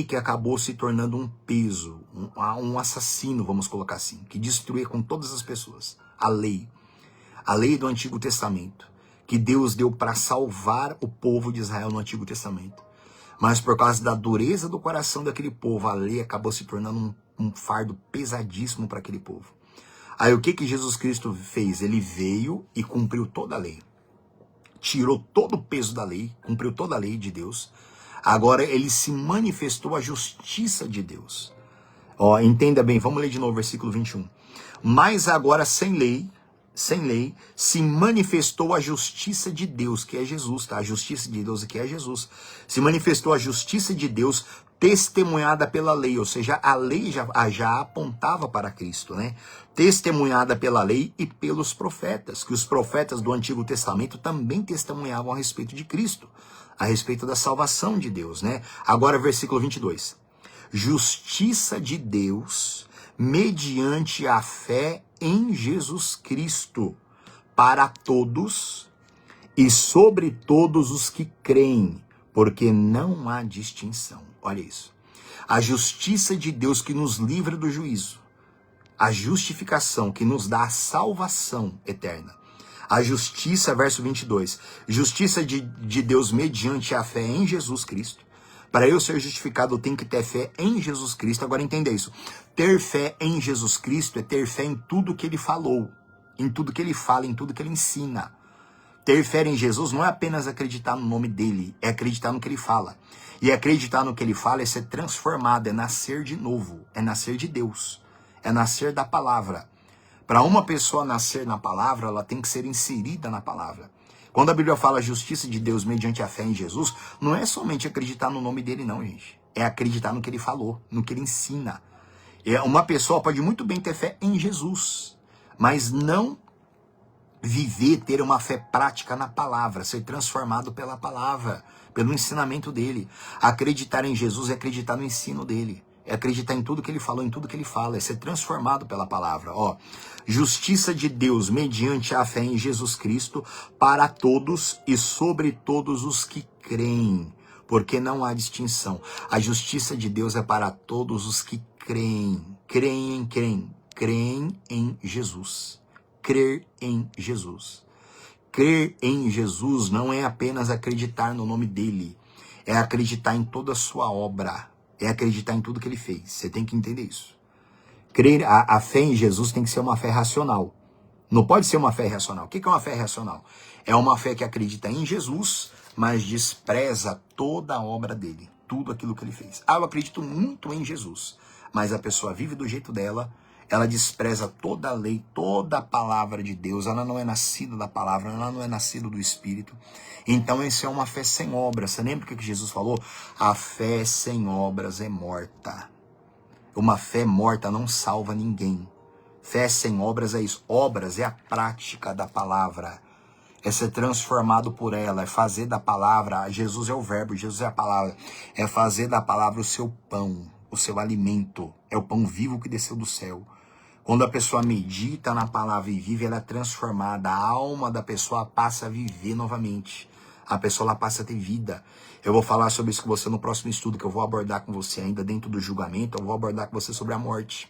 que acabou se tornando um peso, um assassino, vamos colocar assim, que destruía com todas as pessoas. A lei do Antigo Testamento, que Deus deu para salvar o povo de Israel no Antigo Testamento. Mas por causa da dureza do coração daquele povo, a lei acabou se tornando um fardo pesadíssimo para aquele povo. Aí o que Jesus Cristo fez? Ele veio e cumpriu toda a lei. Tirou todo o peso da lei, cumpriu toda a lei de Deus. Agora ele se manifestou a justiça de Deus. Ó, entenda bem, vamos ler de novo o versículo 21. Mas agora sem lei, se manifestou a justiça de Deus, que é Jesus, tá? A justiça de Deus que é Jesus. Se manifestou a justiça de Deus testemunhada pela lei, ou seja, a lei já apontava para Cristo, né? Testemunhada pela lei e pelos profetas, que os profetas do Antigo Testamento também testemunhavam a respeito de Cristo, a respeito da salvação de Deus, né? Agora, versículo 22. Justiça de Deus mediante a fé em Jesus Cristo, para todos e sobre todos os que creem, porque não há distinção. Olha isso. A justiça de Deus que nos livra do juízo. A justificação que nos dá a salvação eterna. A justiça, verso 22. Justiça de Deus mediante a fé em Jesus Cristo. Para eu ser justificado, eu tenho que ter fé em Jesus Cristo. Agora entenda isso. Ter fé em Jesus Cristo é ter fé em tudo que ele falou. Em tudo que ele fala, em tudo que ele ensina. Ter fé em Jesus não é apenas acreditar no nome dele, é acreditar no que ele fala. E acreditar no que ele fala é ser transformado, é nascer de novo, é nascer de Deus, é nascer da palavra. Para uma pessoa nascer na palavra, ela tem que ser inserida na palavra. Quando a Bíblia fala justiça de Deus mediante a fé em Jesus, não é somente acreditar no nome dele não, gente. É acreditar no que ele falou, no que ele ensina. Uma pessoa pode muito bem ter fé em Jesus, mas não ter uma fé prática na palavra, ser transformado pela palavra, pelo ensinamento dele. Acreditar em Jesus é acreditar no ensino dele. É acreditar em tudo que ele falou, em tudo que ele fala, é ser transformado pela palavra. Ó, justiça de Deus mediante a fé em Jesus Cristo para todos e sobre todos os que creem, porque não há distinção. A justiça de Deus é para todos os que creem. Creem em Jesus. Crer em Jesus. Crer em Jesus não é apenas acreditar no nome dele, é acreditar em toda a sua obra. É acreditar em tudo que ele fez. Você tem que entender isso. A fé em Jesus tem que ser uma fé racional. Não pode ser uma fé irracional. O que é uma fé irracional? É uma fé que acredita em Jesus, mas despreza toda a obra dele. Tudo aquilo que ele fez. Eu acredito muito em Jesus. Mas a pessoa vive do jeito dela. Ela despreza toda a lei, toda a palavra de Deus. Ela não é nascida da palavra, ela não é nascida do Espírito. Então isso é uma fé sem obras. Você lembra o que Jesus falou? A fé sem obras é morta. Uma fé morta não salva ninguém. Fé sem obras é isso. Obras é a prática da palavra. É ser transformado por ela, é fazer da palavra. Jesus é o verbo, Jesus é a palavra. É fazer da palavra o seu pão. o seu alimento, é o pão vivo que desceu do céu. Quando a pessoa medita na palavra e vive, ela é transformada, a alma da pessoa passa a viver novamente. A pessoa ela passa a ter vida. Eu vou falar sobre isso com você no próximo estudo, que eu vou abordar com você ainda dentro do julgamento, eu vou abordar com você sobre a morte.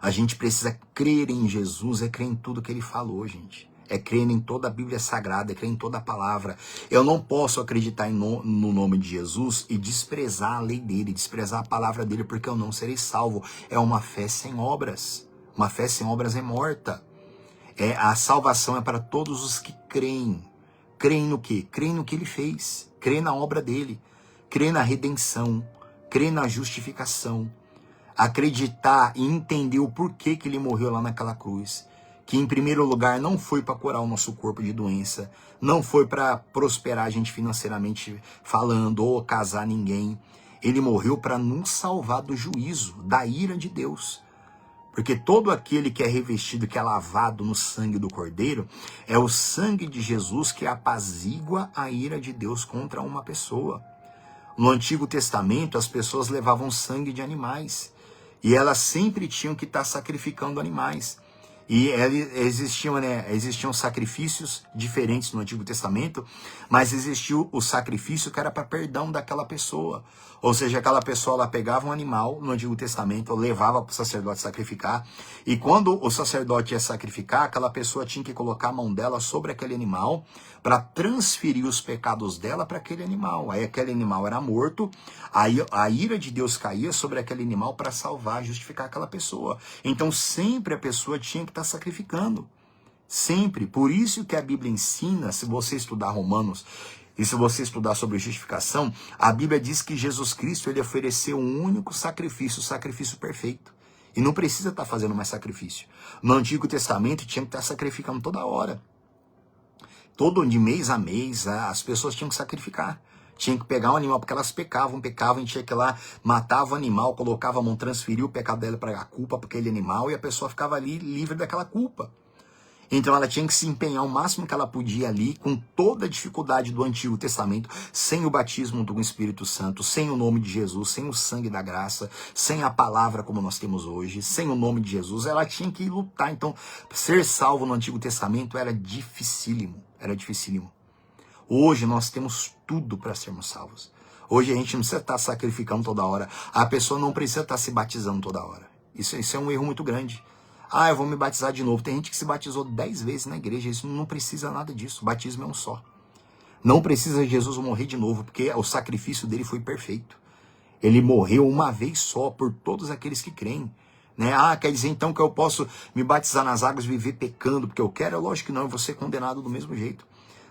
A gente precisa crer em Jesus, é crer em tudo que ele falou, gente. É crer em toda a Bíblia Sagrada, é crer em toda a palavra. Eu não posso acreditar no nome de Jesus e desprezar a lei dele, desprezar a palavra dele, porque eu não serei salvo. É uma fé sem obras. Uma fé sem obras é morta. A salvação é para todos os que creem. Creem no quê? Creem no que ele fez. Creem na obra dele. Creem na redenção. Creem na justificação. Acreditar e entender o porquê que ele morreu lá naquela cruz. Que em primeiro lugar não foi para curar o nosso corpo de doença, não foi para prosperar a gente financeiramente falando ou casar ninguém. Ele morreu para nos salvar do juízo, da ira de Deus. Porque todo aquele que é revestido, que é lavado no sangue do Cordeiro, é o sangue de Jesus que apazigua a ira de Deus contra uma pessoa. No Antigo Testamento, as pessoas levavam sangue de animais. E elas sempre tinham que estar sacrificando animais. E existiam sacrifícios diferentes no Antigo Testamento, mas existiu o sacrifício que era para perdão daquela pessoa. Ou seja, aquela pessoa ela pegava um animal no Antigo Testamento, levava para o sacerdote sacrificar, e quando o sacerdote ia sacrificar, aquela pessoa tinha que colocar a mão dela sobre aquele animal para transferir os pecados dela para aquele animal. Aí aquele animal era morto, aí a ira de Deus caía sobre aquele animal para salvar, justificar aquela pessoa. Então sempre a pessoa tinha que estar sacrificando. Sempre. Por isso que a Bíblia ensina, se você estudar Romanos, e se você estudar sobre justificação, a Bíblia diz que Jesus Cristo ele ofereceu um único sacrifício, o sacrifício perfeito. E não precisa estar fazendo mais sacrifício. No Antigo Testamento tinha que estar sacrificando toda hora. Todo de mês a mês, as pessoas tinham que sacrificar. Tinha que pegar um animal, porque elas pecavam, e tinha que ir lá, matava o animal, colocava a mão, transferia o pecado dela para a culpa para aquele animal, e a pessoa ficava ali livre daquela culpa. Então ela tinha que se empenhar o máximo que ela podia ali, com toda a dificuldade do Antigo Testamento, sem o batismo do Espírito Santo, sem o nome de Jesus, sem o sangue da graça, sem a palavra como nós temos hoje, sem o nome de Jesus, ela tinha que lutar. Então, ser salvo no Antigo Testamento era dificílimo, Hoje nós temos tudo para sermos salvos. Hoje a gente não precisa estar sacrificando toda hora, a pessoa não precisa estar se batizando toda hora. Isso é um erro muito grande. Eu vou me batizar de novo. Tem gente que se batizou 10 vezes na igreja. Isso não precisa nada disso. O batismo é um só. Não precisa Jesus morrer de novo, porque o sacrifício dele foi perfeito. Ele morreu uma vez só por todos aqueles que creem. Né? Quer dizer então que eu posso me batizar nas águas e viver pecando porque eu quero? É lógico que não, eu vou ser condenado do mesmo jeito.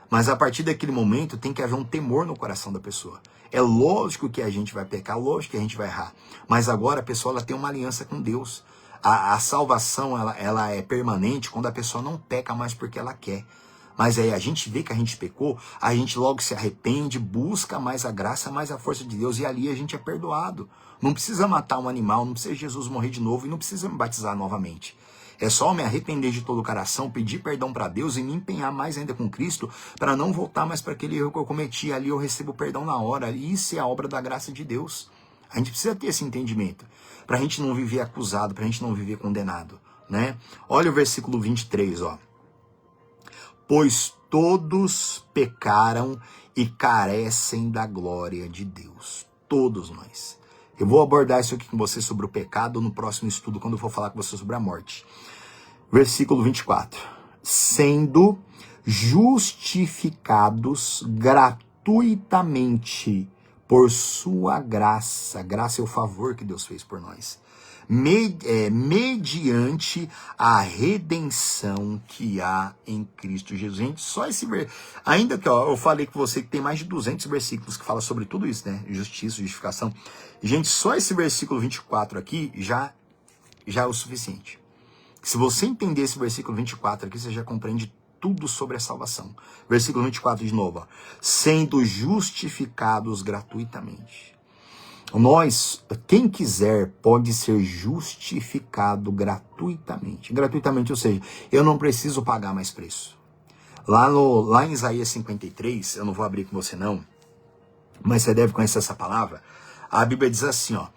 Mas a partir daquele momento tem que haver um temor no coração da pessoa. É lógico que a gente vai pecar, lógico que a gente vai errar. Mas agora a pessoa ela tem uma aliança com Deus. A salvação ela é permanente quando a pessoa não peca mais porque ela quer. Mas aí a gente vê que a gente pecou, a gente logo se arrepende, busca mais a graça, mais a força de Deus, e ali a gente é perdoado. Não precisa matar um animal, não precisa Jesus morrer de novo e não precisa me batizar novamente. É só me arrepender de todo o coração, pedir perdão para Deus e me empenhar mais ainda com Cristo para não voltar mais para aquele erro que eu cometi. Ali eu recebo perdão na hora. Isso é a obra da graça de Deus. A gente precisa ter esse entendimento, para a gente não viver acusado, para a gente não viver condenado, né? Olha o versículo 23, ó. Pois todos pecaram e carecem da glória de Deus. Todos nós. Eu vou abordar isso aqui com você sobre o pecado no próximo estudo, quando eu for falar com você sobre a morte. Versículo 24. Sendo justificados gratuitamente por sua graça. Graça é o favor que Deus fez por nós. Mediante a redenção que há em Cristo Jesus. Gente, só esse ainda que eu falei com você que tem mais de 200 versículos que fala sobre tudo isso, né? Justiça, justificação. Gente, só esse versículo 24 aqui já é o suficiente. Se você entender esse versículo 24 aqui, você já compreende tudo sobre a salvação. Versículo 24 de novo, ó. Sendo justificados gratuitamente. Nós, quem quiser, pode ser justificado gratuitamente. Gratuitamente, ou seja, eu não preciso pagar mais preço. Lá em Isaías 53, eu não vou abrir com você não, mas você deve conhecer essa palavra. A Bíblia diz assim, ó,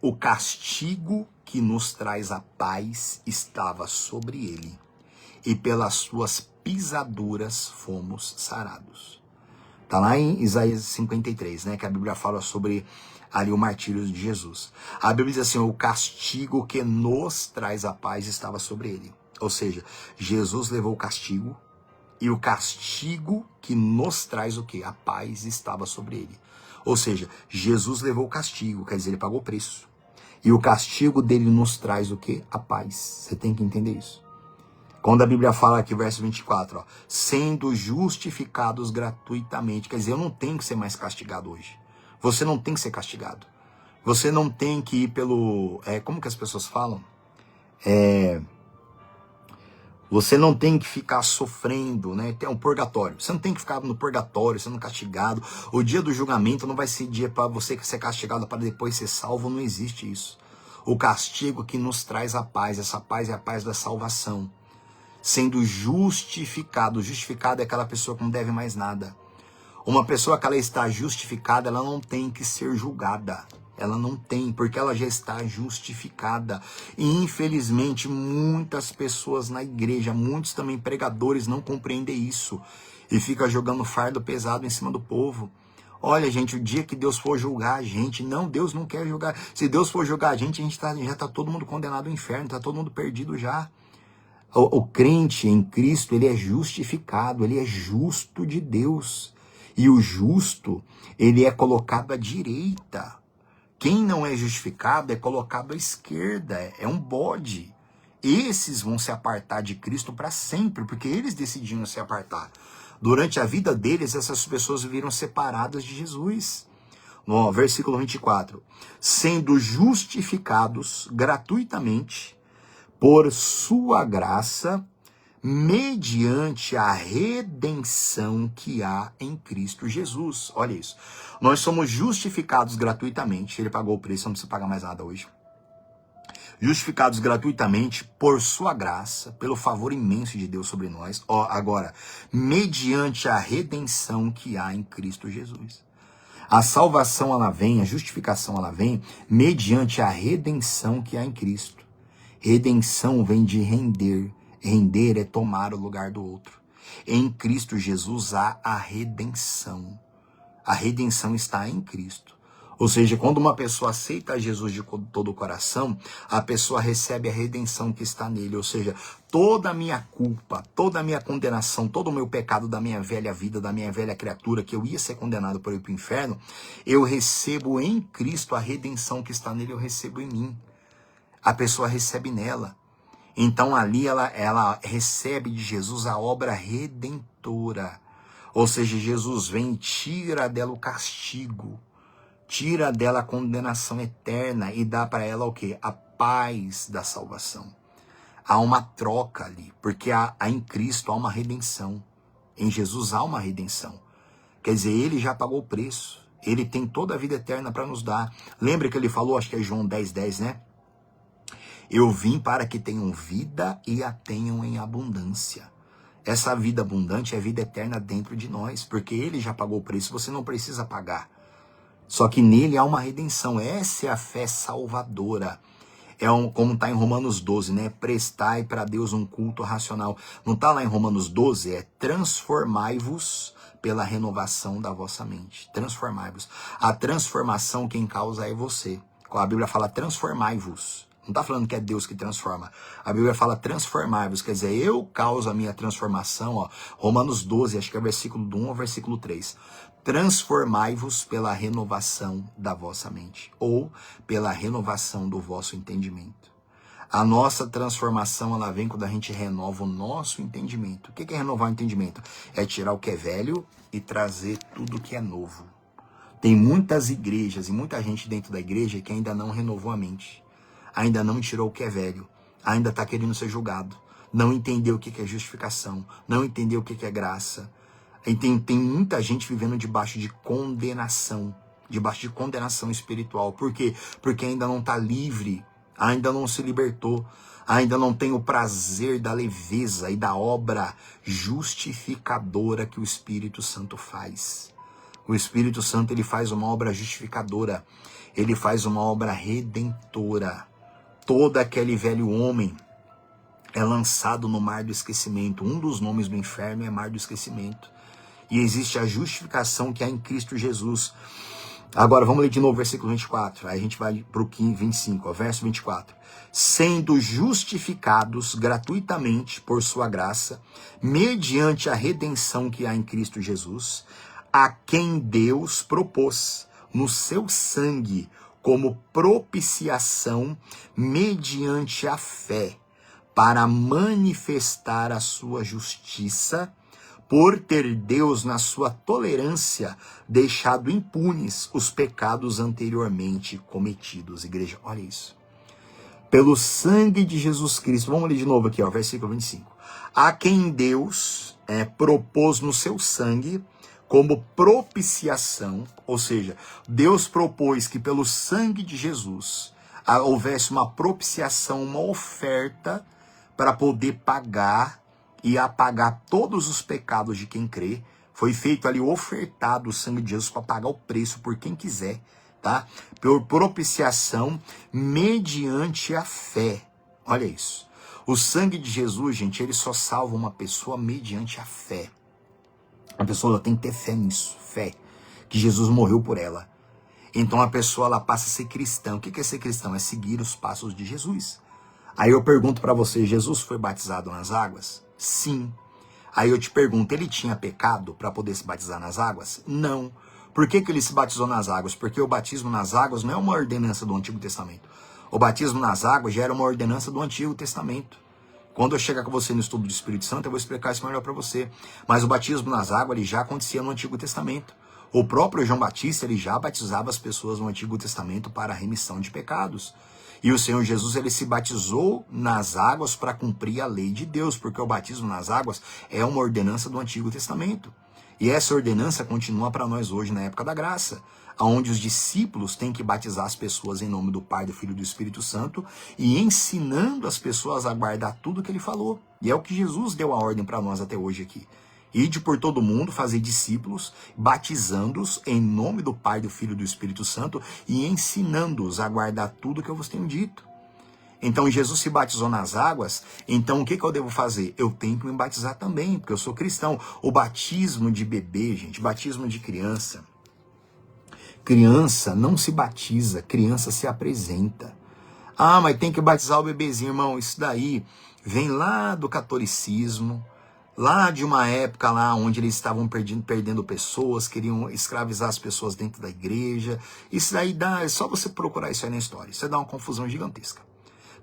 o castigo que nos traz a paz estava sobre ele, e pelas suas pisaduras fomos sarados. Tá lá em Isaías 53, né, que a Bíblia fala sobre ali o martírio de Jesus. A Bíblia diz assim, o castigo que nos traz a paz estava sobre ele. Ou seja, Jesus levou o castigo, e o castigo que nos traz o quê? A paz estava sobre ele. Ou seja, Jesus levou o castigo, quer dizer, ele pagou o preço. E o castigo dele nos traz o quê? A paz. Você tem que entender isso. Quando a Bíblia fala aqui, verso 24, ó, sendo justificados gratuitamente, quer dizer, eu não tenho que ser mais castigado hoje. Você não tem que ser castigado. Você não tem que ir pelo... como que as pessoas falam? Você não tem que ficar sofrendo, né? Tem um purgatório. Você não tem que ficar no purgatório, sendo castigado. O dia do julgamento não vai ser dia para você ser castigado para depois ser salvo. Não existe isso. O castigo que nos traz a paz. Essa paz é a paz da salvação. Sendo justificado. Justificado é aquela pessoa que não deve mais nada. Uma pessoa que ela está justificada, ela não tem que ser julgada. Ela não tem, porque ela já está justificada. E infelizmente muitas pessoas na igreja, muitos também pregadores não compreendem isso. E fica jogando fardo pesado em cima do povo. Olha, gente, o dia que Deus for julgar a gente, não, Deus não quer julgar. Se Deus for julgar a gente já está todo mundo condenado ao inferno, está todo mundo perdido já. O crente em Cristo, ele é justificado, ele é justo de Deus. E o justo, ele é colocado à direita. Quem não é justificado é colocado à esquerda, é um bode. Esses vão se apartar de Cristo para sempre, porque eles decidiram se apartar. Durante a vida deles, essas pessoas viram separadas de Jesus. No versículo 24, sendo justificados gratuitamente por sua graça, mediante a redenção que há em Cristo Jesus. Olha isso. Nós somos justificados gratuitamente. Ele pagou o preço, não precisa pagar mais nada hoje. Justificados gratuitamente por sua graça, pelo favor imenso de Deus sobre nós. Agora, mediante a redenção que há em Cristo Jesus. A salvação, ela vem, a justificação, ela vem mediante a redenção que há em Cristo. Redenção vem de render. Render é tomar o lugar do outro. Em Cristo Jesus há a redenção. A redenção está em Cristo. Ou seja, quando uma pessoa aceita Jesus de todo o coração, a pessoa recebe a redenção que está nele. Ou seja, toda a minha culpa, toda a minha condenação, todo o meu pecado da minha velha vida, da minha velha criatura, que eu ia ser condenado por ir para o inferno, eu recebo em Cristo a redenção que está nele, eu recebo em mim. A pessoa recebe nela. Então ali ela recebe de Jesus a obra redentora. Ou seja, Jesus vem e tira dela o castigo, tira dela a condenação eterna e dá para ela o quê? A paz da salvação. Há uma troca ali, porque em Cristo há uma redenção. Em Jesus há uma redenção. Quer dizer, ele já pagou o preço. Ele tem toda a vida eterna para nos dar. Lembra que ele falou, acho que é João 10:10, né? Eu vim para que tenham vida e a tenham em abundância. Essa vida abundante é a vida eterna dentro de nós, porque ele já pagou o preço, você não precisa pagar. Só que nele há uma redenção, essa é a fé salvadora. Como está em Romanos 12, né? Prestai para Deus um culto racional. Não está lá em Romanos 12? É transformai-vos pela renovação da vossa mente. Transformai-vos. A transformação quem causa é você. A Bíblia fala transformai-vos. Não está falando que é Deus que transforma. A Bíblia fala transformai-vos. Quer dizer, eu causo a minha transformação. Ó, Romanos 12, acho que é versículo do 1 ao versículo 3. Transformai-vos pela renovação da vossa mente. Ou pela renovação do vosso entendimento. A nossa transformação, ela vem quando a gente renova o nosso entendimento. O que é renovar o entendimento? É tirar o que é velho e trazer tudo que é novo. Tem muitas igrejas e muita gente dentro da igreja que ainda não renovou a mente. Ainda não tirou o que é velho, ainda está querendo ser julgado, não entendeu o que é justificação, não entendeu o que é graça. E tem muita gente vivendo debaixo de condenação espiritual. Por quê? Porque ainda não está livre, ainda não se libertou, ainda não tem o prazer da leveza e da obra justificadora que o Espírito Santo faz. O Espírito Santo, ele faz uma obra justificadora. Ele faz uma obra redentora. Todo aquele velho homem é lançado no mar do esquecimento. Um dos nomes do inferno é mar do esquecimento. E existe a justificação que há em Cristo Jesus. Agora, vamos ler de novo o versículo 24. Aí a gente vai para o 25, verso 24. Sendo justificados gratuitamente por sua graça, mediante a redenção que há em Cristo Jesus, a quem Deus propôs no seu sangue como propiciação mediante a fé, para manifestar a sua justiça, por ter Deus, na sua tolerância, deixado impunes os pecados anteriormente cometidos. Igreja, olha isso. Pelo sangue de Jesus Cristo, vamos ler de novo aqui, ó, versículo 25. A quem Deus propôs no seu sangue como propiciação, ou seja, Deus propôs que pelo sangue de Jesus houvesse uma propiciação, uma oferta para poder pagar e apagar todos os pecados de quem crê. Foi feito ali, ofertado o sangue de Jesus para pagar o preço por quem quiser, tá? Por propiciação mediante a fé. Olha isso. O sangue de Jesus, gente, ele só salva uma pessoa mediante a fé. A pessoa tem que ter fé nisso, fé, que Jesus morreu por ela. Então a pessoa, ela passa a ser cristã. O que é ser cristão? É seguir os passos de Jesus. Aí eu pergunto para você, Jesus foi batizado nas águas? Sim. Aí eu te pergunto, ele tinha pecado para poder se batizar nas águas? Não. Por que ele se batizou nas águas? Porque o batismo nas águas não é uma ordenança do Antigo Testamento. O batismo nas águas já era uma ordenança do Antigo Testamento. Quando eu chegar com você no estudo do Espírito Santo, eu vou explicar isso melhor para você. Mas o batismo nas águas ele já acontecia no Antigo Testamento. O próprio João Batista ele já batizava as pessoas no Antigo Testamento para a remissão de pecados. E o Senhor Jesus, ele se batizou nas águas para cumprir a lei de Deus, porque o batismo nas águas é uma ordenança do Antigo Testamento. E essa ordenança continua para nós hoje na época da graça, onde os discípulos têm que batizar as pessoas em nome do Pai, do Filho e do Espírito Santo, e ensinando as pessoas a guardar tudo que ele falou. E é o que Jesus deu a ordem para nós até hoje aqui. Ide por todo mundo, fazer discípulos, batizando-os em nome do Pai, do Filho e do Espírito Santo e ensinando-os a guardar tudo que eu vos tenho dito. Então Jesus se batizou nas águas, então o que eu devo fazer? Eu tenho que me batizar também, porque eu sou cristão. O batismo de bebê, gente, batismo de criança. Criança não se batiza, criança se apresenta. Ah, mas tem que batizar o bebezinho, irmão. Isso daí vem lá do catolicismo, lá de uma época lá onde eles estavam perdendo pessoas, queriam escravizar as pessoas dentro da igreja. Isso daí dá, é só você procurar isso aí na história. Isso aí dá uma confusão gigantesca.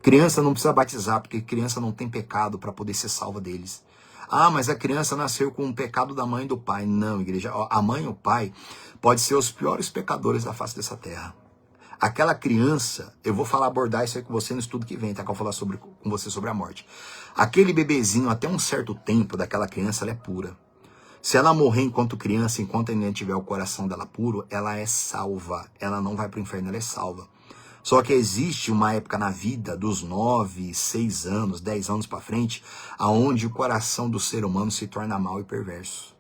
Criança não precisa batizar, porque criança não tem pecado para poder ser salva deles. Ah, mas a criança nasceu com o pecado da mãe e do pai. Não, igreja. A mãe e o pai podem ser os piores pecadores da face dessa terra. Aquela criança, eu vou abordar isso aí com você no estudo que vem, tá? Que eu vou falar com você sobre a morte. Aquele bebezinho, até um certo tempo daquela criança, ela é pura. Se ela morrer enquanto criança, enquanto ainda tiver o coração dela puro, ela é salva. Ela não vai para o inferno, ela é salva. Só que existe uma época na vida dos 9, 6 anos, 10 anos para frente, aonde o coração do ser humano se torna mau e perverso.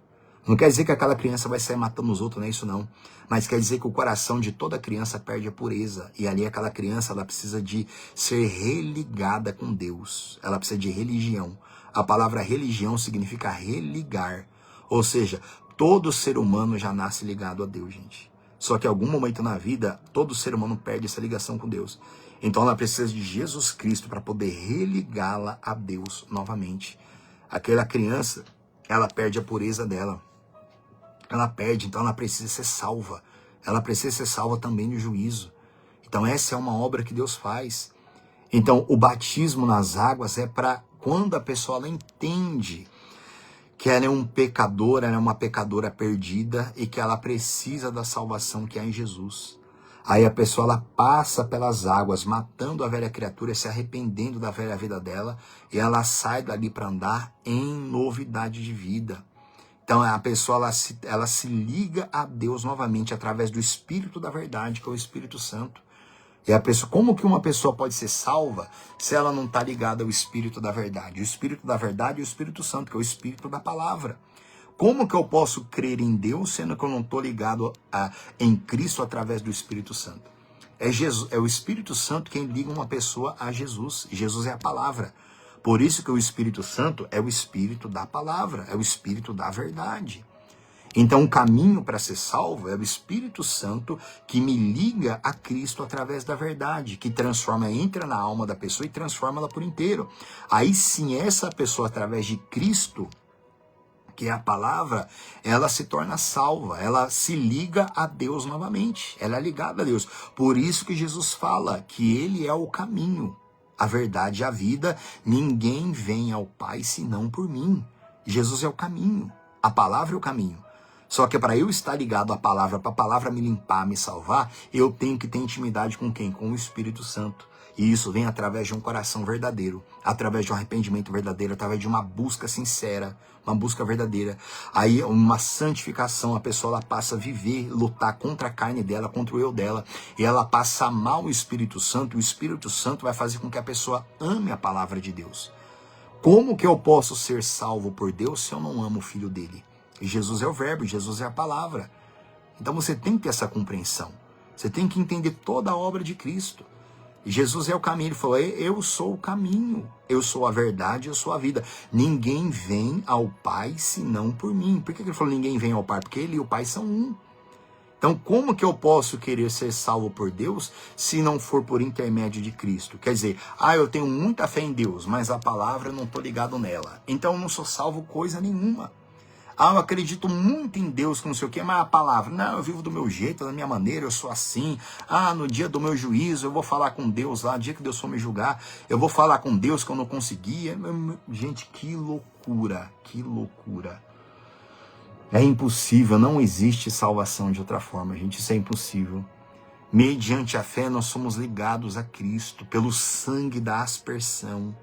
Não quer dizer que aquela criança vai sair matando os outros, não é isso não. Mas quer dizer que o coração de toda criança perde a pureza. E ali aquela criança, ela precisa de ser religada com Deus. Ela precisa de religião. A palavra religião significa religar. Ou seja, todo ser humano já nasce ligado a Deus, gente. Só que em algum momento na vida, todo ser humano perde essa ligação com Deus. Então ela precisa de Jesus Cristo para poder religá-la a Deus novamente. Aquela criança, ela perde a pureza dela. Ela perde, então ela precisa ser salva. Ela precisa ser salva também do juízo. Então essa é uma obra que Deus faz. Então o batismo nas águas é para quando a pessoa ela entende que ela é um pecador, ela é uma pecadora perdida e que ela precisa da salvação que há em Jesus. Aí a pessoa ela passa pelas águas, matando a velha criatura, se arrependendo da velha vida dela, e ela sai dali para andar em novidade de vida. Então a pessoa ela se liga a Deus novamente através do Espírito da verdade, que é o Espírito Santo. E a pessoa, como que uma pessoa pode ser salva se ela não está ligada ao Espírito da verdade? O Espírito da verdade é o Espírito Santo, que é o Espírito da palavra. Como que eu posso crer em Deus, sendo que eu não estou ligado em Cristo através do Espírito Santo? É o Espírito Santo quem liga uma pessoa a Jesus. Jesus é a palavra. Por isso que o Espírito Santo é o Espírito da palavra, é o Espírito da verdade. Então o caminho para ser salvo é o Espírito Santo que me liga a Cristo através da verdade, que entra na alma da pessoa e transforma ela por inteiro. Aí sim, essa pessoa, através de Cristo, que é a palavra, ela se torna salva, ela se liga a Deus novamente, ela é ligada a Deus. Por isso que Jesus fala que ele é o caminho, a verdade e a vida, ninguém vem ao Pai senão por mim. Jesus é o caminho, a palavra é o caminho. Só que para eu estar ligado à palavra, para a palavra me limpar, me salvar, eu tenho que ter intimidade com quem? Com o Espírito Santo. E isso vem através de um coração verdadeiro, através de um arrependimento verdadeiro, através de uma busca sincera, uma busca verdadeira. Aí uma santificação, a pessoa ela passa a viver, lutar contra a carne dela, contra o eu dela, e ela passa a amar o Espírito Santo, e o Espírito Santo vai fazer com que a pessoa ame a palavra de Deus. Como que eu posso ser salvo por Deus se eu não amo o Filho dele? Jesus é o verbo, Jesus é a palavra. Então você tem que ter essa compreensão. Você tem que entender toda a obra de Cristo. Jesus é o caminho. Ele falou, eu sou o caminho, eu sou a verdade, eu sou a vida. Ninguém vem ao Pai senão por mim. Por que ele falou ninguém vem ao Pai? Porque ele e o Pai são um. Então como que eu posso querer ser salvo por Deus se não for por intermédio de Cristo? Quer dizer, eu tenho muita fé em Deus, mas a palavra eu não estou ligado nela. Então eu não sou salvo coisa nenhuma. Eu acredito muito em Deus, que não sei o que, mas a palavra, não, eu vivo do meu jeito, da minha maneira, eu sou assim. No dia do meu juízo, eu vou falar com Deus lá, no dia que Deus for me julgar, eu vou falar com Deus que eu não conseguia. Gente, que loucura, que loucura. É impossível, não existe salvação de outra forma, gente, isso é impossível. Mediante a fé, nós somos ligados a Cristo, pelo sangue da aspersão.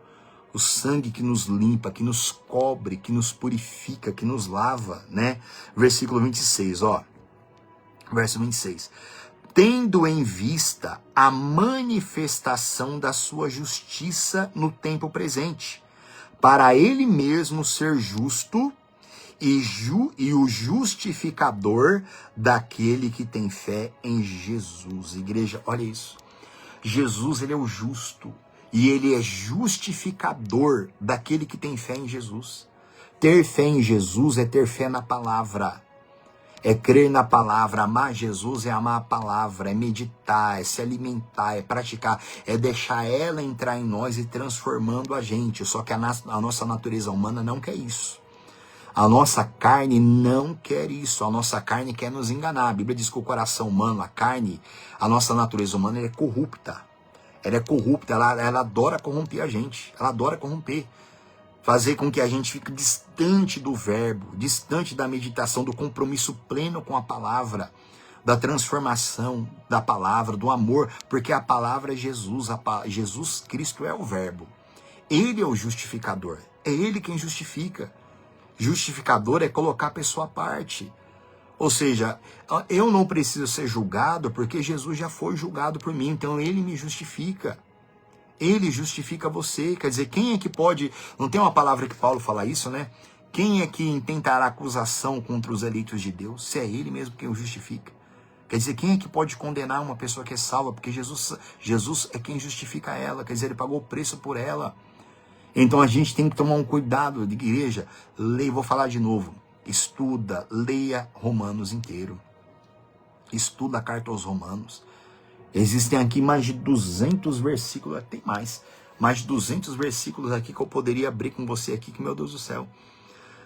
O sangue que nos limpa, que nos cobre, que nos purifica, que nos lava, né? Versículo 26, ó. Verso 26. Tendo em vista a manifestação da sua justiça no tempo presente, para ele mesmo ser justo e o justificador daquele que tem fé em Jesus. Igreja, olha isso. Jesus, ele é o justo. E ele é justificador daquele que tem fé em Jesus. Ter fé em Jesus é ter fé na palavra. É crer na palavra. Amar Jesus é amar a palavra. É meditar, é se alimentar, é praticar. É deixar ela entrar em nós e transformando a gente. Só que a nossa natureza humana não quer isso. A nossa carne não quer isso. A nossa carne quer nos enganar. A Bíblia diz que o coração humano, a carne, a nossa natureza humana é corrupta. Ela é corrupta, ela adora corromper a gente, ela adora corromper, fazer com que a gente fique distante do verbo, distante da meditação, do compromisso pleno com a palavra, da transformação da palavra, do amor, porque a palavra é Jesus, Jesus Cristo é o verbo, ele é o justificador, é ele quem justifica. Justificador é colocar a pessoa à parte. Ou seja, eu não preciso ser julgado porque Jesus já foi julgado por mim, então ele me justifica. Ele justifica você. Quer dizer, quem é que pode... Não tem uma palavra que Paulo fala isso, né? Quem é que intentará acusação contra os eleitos de Deus? Se é ele mesmo quem o justifica. Quer dizer, quem é que pode condenar uma pessoa que é salva? Porque Jesus é quem justifica ela. Quer dizer, ele pagou o preço por ela. Então a gente tem que tomar um cuidado de igreja. Vou falar de novo. Estuda, leia Romanos inteiro. Estuda a carta aos Romanos. Existem aqui mais de 200 versículos, tem mais de 200 versículos aqui que eu poderia abrir com você aqui, que meu Deus do céu.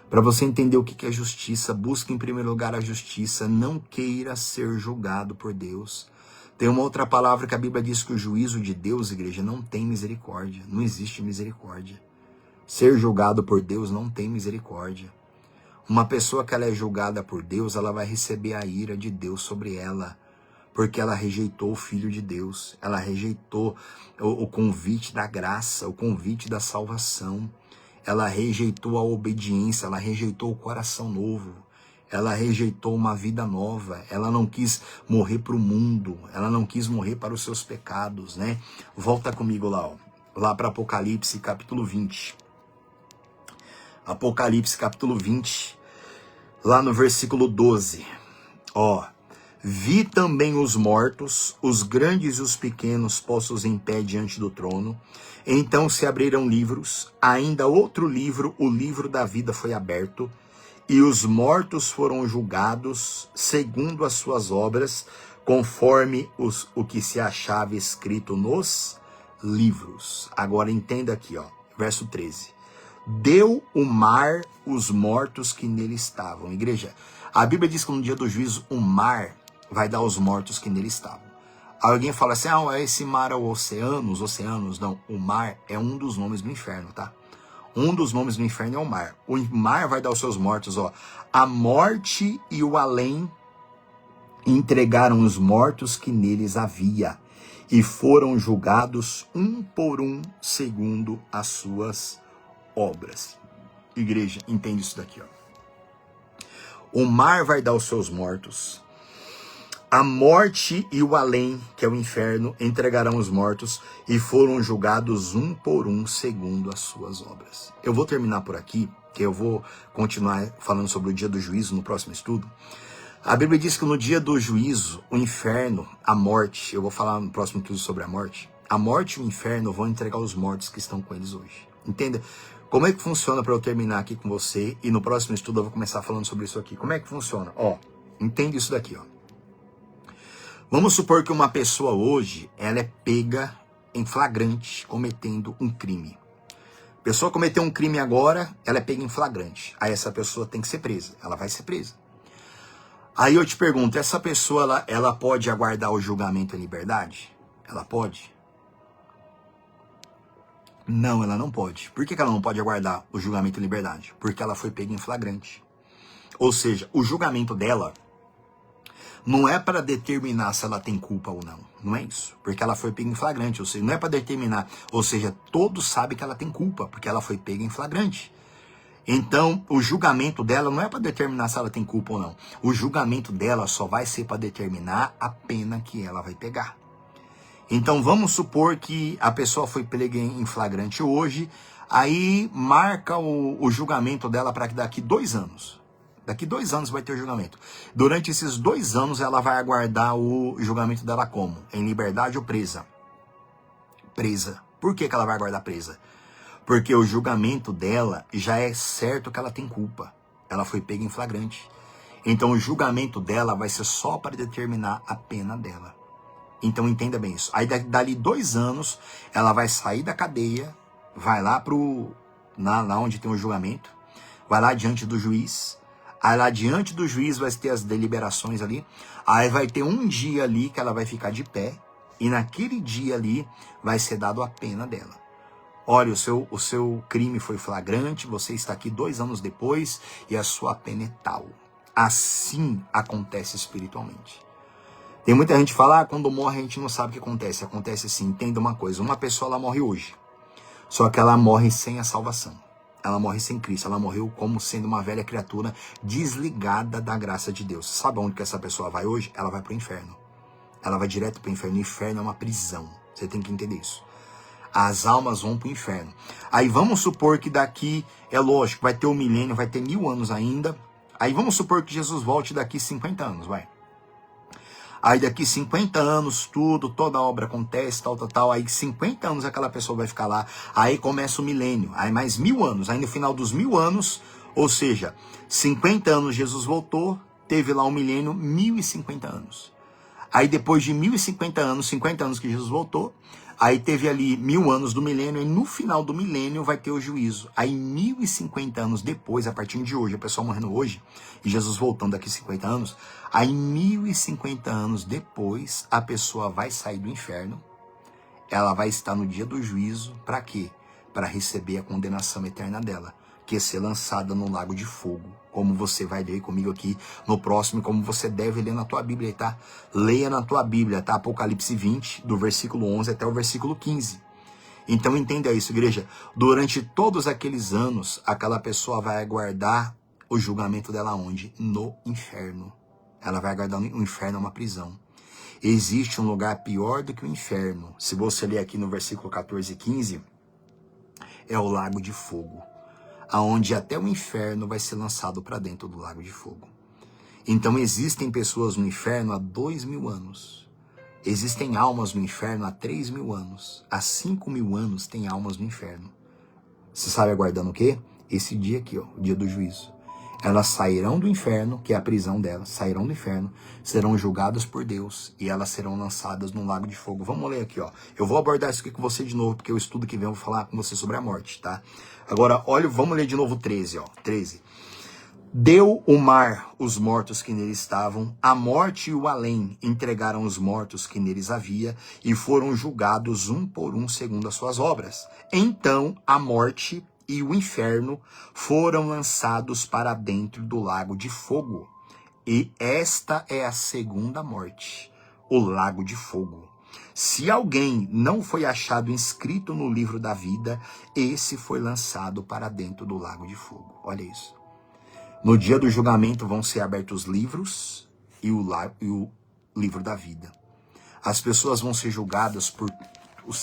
Para você entender o que é justiça, busque em primeiro lugar a justiça, não queira ser julgado por Deus. Tem uma outra palavra que a Bíblia diz que o juízo de Deus, igreja, não tem misericórdia, não existe misericórdia. Ser julgado por Deus não tem misericórdia. Uma pessoa que ela é julgada por Deus, ela vai receber a ira de Deus sobre ela, porque ela rejeitou o Filho de Deus, ela rejeitou o convite da graça, o convite da salvação, ela rejeitou a obediência, ela rejeitou o coração novo, ela rejeitou uma vida nova, ela não quis morrer para o mundo, ela não quis morrer para os seus pecados, né? Volta comigo lá, lá para Apocalipse capítulo 20. Apocalipse capítulo 20. lá no versículo 12. Ó, vi também os mortos, os grandes e os pequenos, postos em pé diante do trono. Então se abriram livros, ainda outro livro, o livro da vida foi aberto, e os mortos foram julgados segundo as suas obras, conforme o que se achava escrito nos livros. Agora entenda aqui, ó, verso 13. Deu o mar os mortos que nele estavam. Igreja, a Bíblia diz que no dia do juízo o mar vai dar os mortos que nele estavam. Alguém fala assim, esse mar é o oceano, os oceanos. Não, o mar é um dos nomes do inferno, tá? Um dos nomes do inferno é o mar. O mar vai dar os seus mortos, ó. A morte e o além entregaram os mortos que neles havia, e foram julgados um por um, segundo as suas obras. Igreja, entende isso daqui, ó. O mar vai dar os seus mortos. A morte e o além, que é o inferno, entregarão os mortos e foram julgados um por um segundo as suas obras. Eu vou terminar por aqui, que eu vou continuar falando sobre o dia do juízo no próximo estudo. A Bíblia diz que no dia do juízo, o inferno, a morte, eu vou falar no próximo estudo sobre a morte e o inferno vão entregar os mortos que estão com eles hoje. Entenda? Como é que funciona para eu terminar aqui com você e no próximo estudo eu vou começar falando sobre isso aqui. Como é que funciona? Ó, entende isso daqui, ó. Vamos supor que uma pessoa hoje, ela é pega em flagrante cometendo um crime. A pessoa cometeu um crime agora, ela é pega em flagrante. Aí essa pessoa tem que ser presa, ela vai ser presa. Aí eu te pergunto, essa pessoa, ela pode aguardar o julgamento em liberdade? Ela pode? Não, ela não pode. Por que ela não pode aguardar o julgamento em liberdade? Porque ela foi pega em flagrante. Ou seja, o julgamento dela não é para determinar se ela tem culpa ou não. Não é isso. Porque ela foi pega em flagrante. Ou seja, não é para determinar. Ou seja, todos sabem que ela tem culpa, porque ela foi pega em flagrante. Então, o julgamento dela não é para determinar se ela tem culpa ou não. O julgamento dela só vai ser para determinar a pena que ela vai pegar. Então, vamos supor que a pessoa foi pega em flagrante hoje, aí marca o julgamento dela para que daqui 2 anos. Daqui 2 anos vai ter o julgamento. Durante esses 2 anos, ela vai aguardar o julgamento dela como? Em liberdade ou presa? Presa. Por que ela vai aguardar presa? Porque o julgamento dela já é certo que ela tem culpa. Ela foi pega em flagrante. Então o julgamento dela vai ser só para determinar a pena dela. Então entenda bem isso. Aí dali 2 anos, ela vai sair da cadeia, vai lá lá onde tem o julgamento, vai lá diante do juiz. Aí lá diante do juiz vai ter as deliberações ali. Aí vai ter um dia ali que ela vai ficar de pé. E naquele dia ali vai ser dado a pena dela. Olha, o seu crime foi flagrante, você está aqui 2 anos depois e a sua pena é tal. Assim acontece espiritualmente. Tem muita gente que fala, quando morre a gente não sabe o que acontece. Acontece assim, entenda uma coisa, uma pessoa ela morre hoje, só que ela morre sem a salvação. Ela morre sem Cristo, ela morreu como sendo uma velha criatura desligada da graça de Deus. Sabe onde que essa pessoa vai hoje? Ela vai para o inferno. Ela vai direto para o inferno. O inferno é uma prisão, você tem que entender isso. As almas vão para o inferno. Aí vamos supor que daqui, é lógico, vai ter 1 milênio, vai ter 1000 anos ainda. Aí vamos supor que Jesus volte daqui 50 anos, vai. Aí daqui 50 anos, toda a obra acontece, tal. Aí 50 anos aquela pessoa vai ficar lá. Aí começa o milênio. Aí mais 1000 anos. Aí no final dos 1000 anos, ou seja, 50 anos Jesus voltou, teve lá um milênio, 1050 anos. Aí depois de 1050 anos, 50 anos que Jesus voltou, aí teve ali 1000 anos do milênio, e no final do milênio vai ter o juízo. Aí 1050 anos depois, a partir de hoje, a pessoa morrendo hoje, e Jesus voltando daqui 50 anos, aí 1050 anos depois, a pessoa vai sair do inferno, ela vai estar no dia do juízo, para quê? Para receber a condenação eterna dela, que é ser lançada no lago de fogo, como você vai ler comigo aqui no próximo, como você deve ler na tua Bíblia, tá? Leia na tua Bíblia, tá? Apocalipse 20, do versículo 11 até o versículo 15. Então entenda isso, igreja. Durante todos aqueles anos, aquela pessoa vai aguardar o julgamento dela onde? No inferno. Ela vai aguardar o inferno, uma prisão. Existe um lugar pior do que o inferno. Se você ler aqui no versículo 14 e 15, é o lago de fogo. aonde até o inferno vai ser lançado para dentro do lago de fogo. Então existem pessoas no inferno há 2000 anos. Existem almas no inferno há 3000 anos. Há 5000 anos tem almas no inferno. Você sabe aguardando o quê? Esse dia aqui, ó, o dia do juízo. Elas sairão do inferno, que é a prisão delas, sairão do inferno, serão julgadas por Deus e elas serão lançadas no lago de fogo. Vamos ler aqui, ó. Eu vou abordar isso aqui com você de novo, porque o estudo que vem eu vou falar com você sobre a morte, tá? Agora, olha, vamos ler de novo 13, ó. 13. Deu o mar os mortos que neles estavam, a morte e o além entregaram os mortos que neles havia, e foram julgados um por um segundo as suas obras. Então a morte e o inferno foram lançados para dentro do lago de fogo. E esta é a segunda morte, o lago de fogo. Se alguém não foi achado inscrito no livro da vida, esse foi lançado para dentro do lago de fogo. Olha isso. No dia do julgamento vão ser abertos os livros e o livro da vida. As pessoas vão ser julgadas por,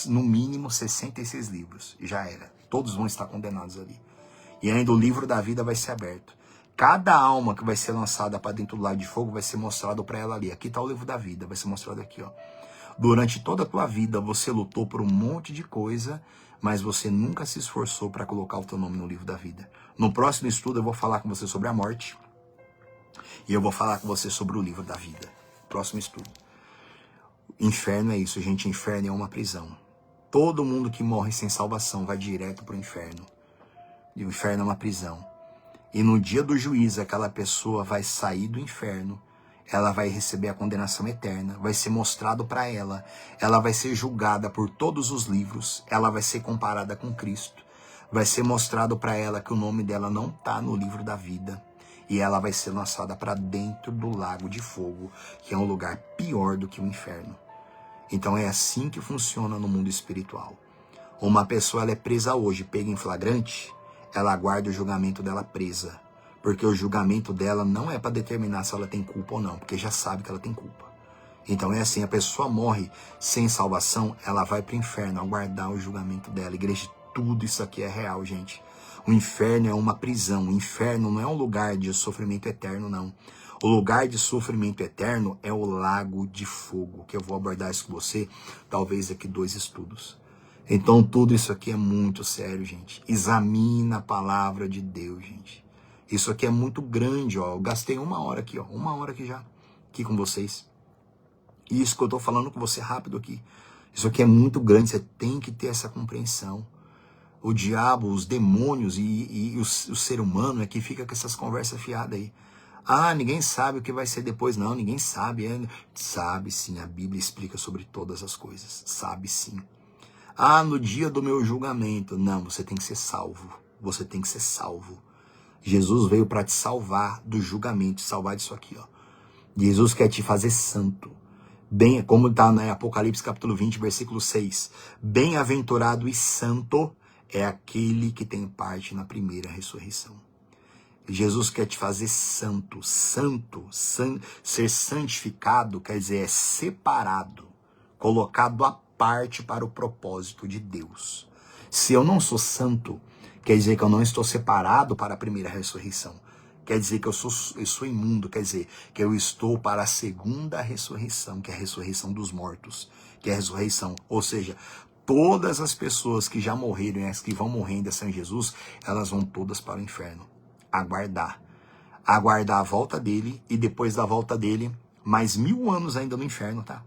no mínimo, 66 livros. E já era. Todos vão estar condenados ali. E ainda o livro da vida vai ser aberto. Cada alma que vai ser lançada para dentro do lago de fogo vai ser mostrado para ela ali. Aqui está o livro da vida, vai ser mostrado aqui, ó. Durante toda a tua vida você lutou por um monte de coisa, mas você nunca se esforçou para colocar o teu nome no livro da vida. No próximo estudo eu vou falar com você sobre a morte e eu vou falar com você sobre o livro da vida. Próximo estudo. Inferno é isso, gente. Inferno é uma prisão. Todo mundo que morre sem salvação vai direto para o inferno. E o inferno é uma prisão. E no dia do juízo, aquela pessoa vai sair do inferno, ela vai receber a condenação eterna, vai ser mostrado para ela vai ser julgada por todos os livros, ela vai ser comparada com Cristo, vai ser mostrado para ela que o nome dela não está no livro da vida, e ela vai ser lançada para dentro do lago de fogo, que é um lugar pior do que o inferno. Então é assim que funciona no mundo espiritual. Uma pessoa ela é presa hoje, pega em flagrante, ela aguarda o julgamento dela presa. Porque o julgamento dela não é para determinar se ela tem culpa ou não, porque já sabe que ela tem culpa. Então é assim, a pessoa morre sem salvação, ela vai para o inferno aguardar o julgamento dela. Igreja, tudo isso aqui é real, gente. O inferno é uma prisão, o inferno não é um lugar de sofrimento eterno, não. O lugar de sofrimento eterno é o lago de fogo, que eu vou abordar isso com você, talvez daqui 2 estudos. Então tudo isso aqui é muito sério, gente. Examina a palavra de Deus, gente. Isso aqui é muito grande, ó. Eu gastei 1 hora aqui, ó. 1 hora aqui já, aqui com vocês. E isso que eu tô falando com você rápido aqui. Isso aqui é muito grande, você tem que ter essa compreensão. O diabo, os demônios e o ser humano é que fica com essas conversas fiadas aí. Ah, ninguém sabe o que vai ser depois. Não, ninguém sabe. Sabe sim, a Bíblia explica sobre todas as coisas. Sabe sim. Ah, no dia do meu julgamento. Não, você tem que ser salvo. Você tem que ser salvo. Jesus veio para te salvar do julgamento, te salvar disso aqui, ó. Jesus quer te fazer santo. Bem, como está na Apocalipse capítulo 20, versículo 6. Bem-aventurado e santo é aquele que tem parte na primeira ressurreição. Jesus quer te fazer santo. Ser santificado quer dizer é separado, colocado à parte para o propósito de Deus. Se eu não sou santo, quer dizer que eu não estou separado para a primeira ressurreição. Quer dizer que eu sou imundo, quer dizer que eu estou para a segunda ressurreição, que é a ressurreição dos mortos, que é a ressurreição. Ou seja, todas as pessoas que já morreram e as que vão morrer ainda sem Jesus, elas vão todas para o inferno. Aguardar a volta dele e depois da volta dele, mais 1000 anos ainda no inferno, tá?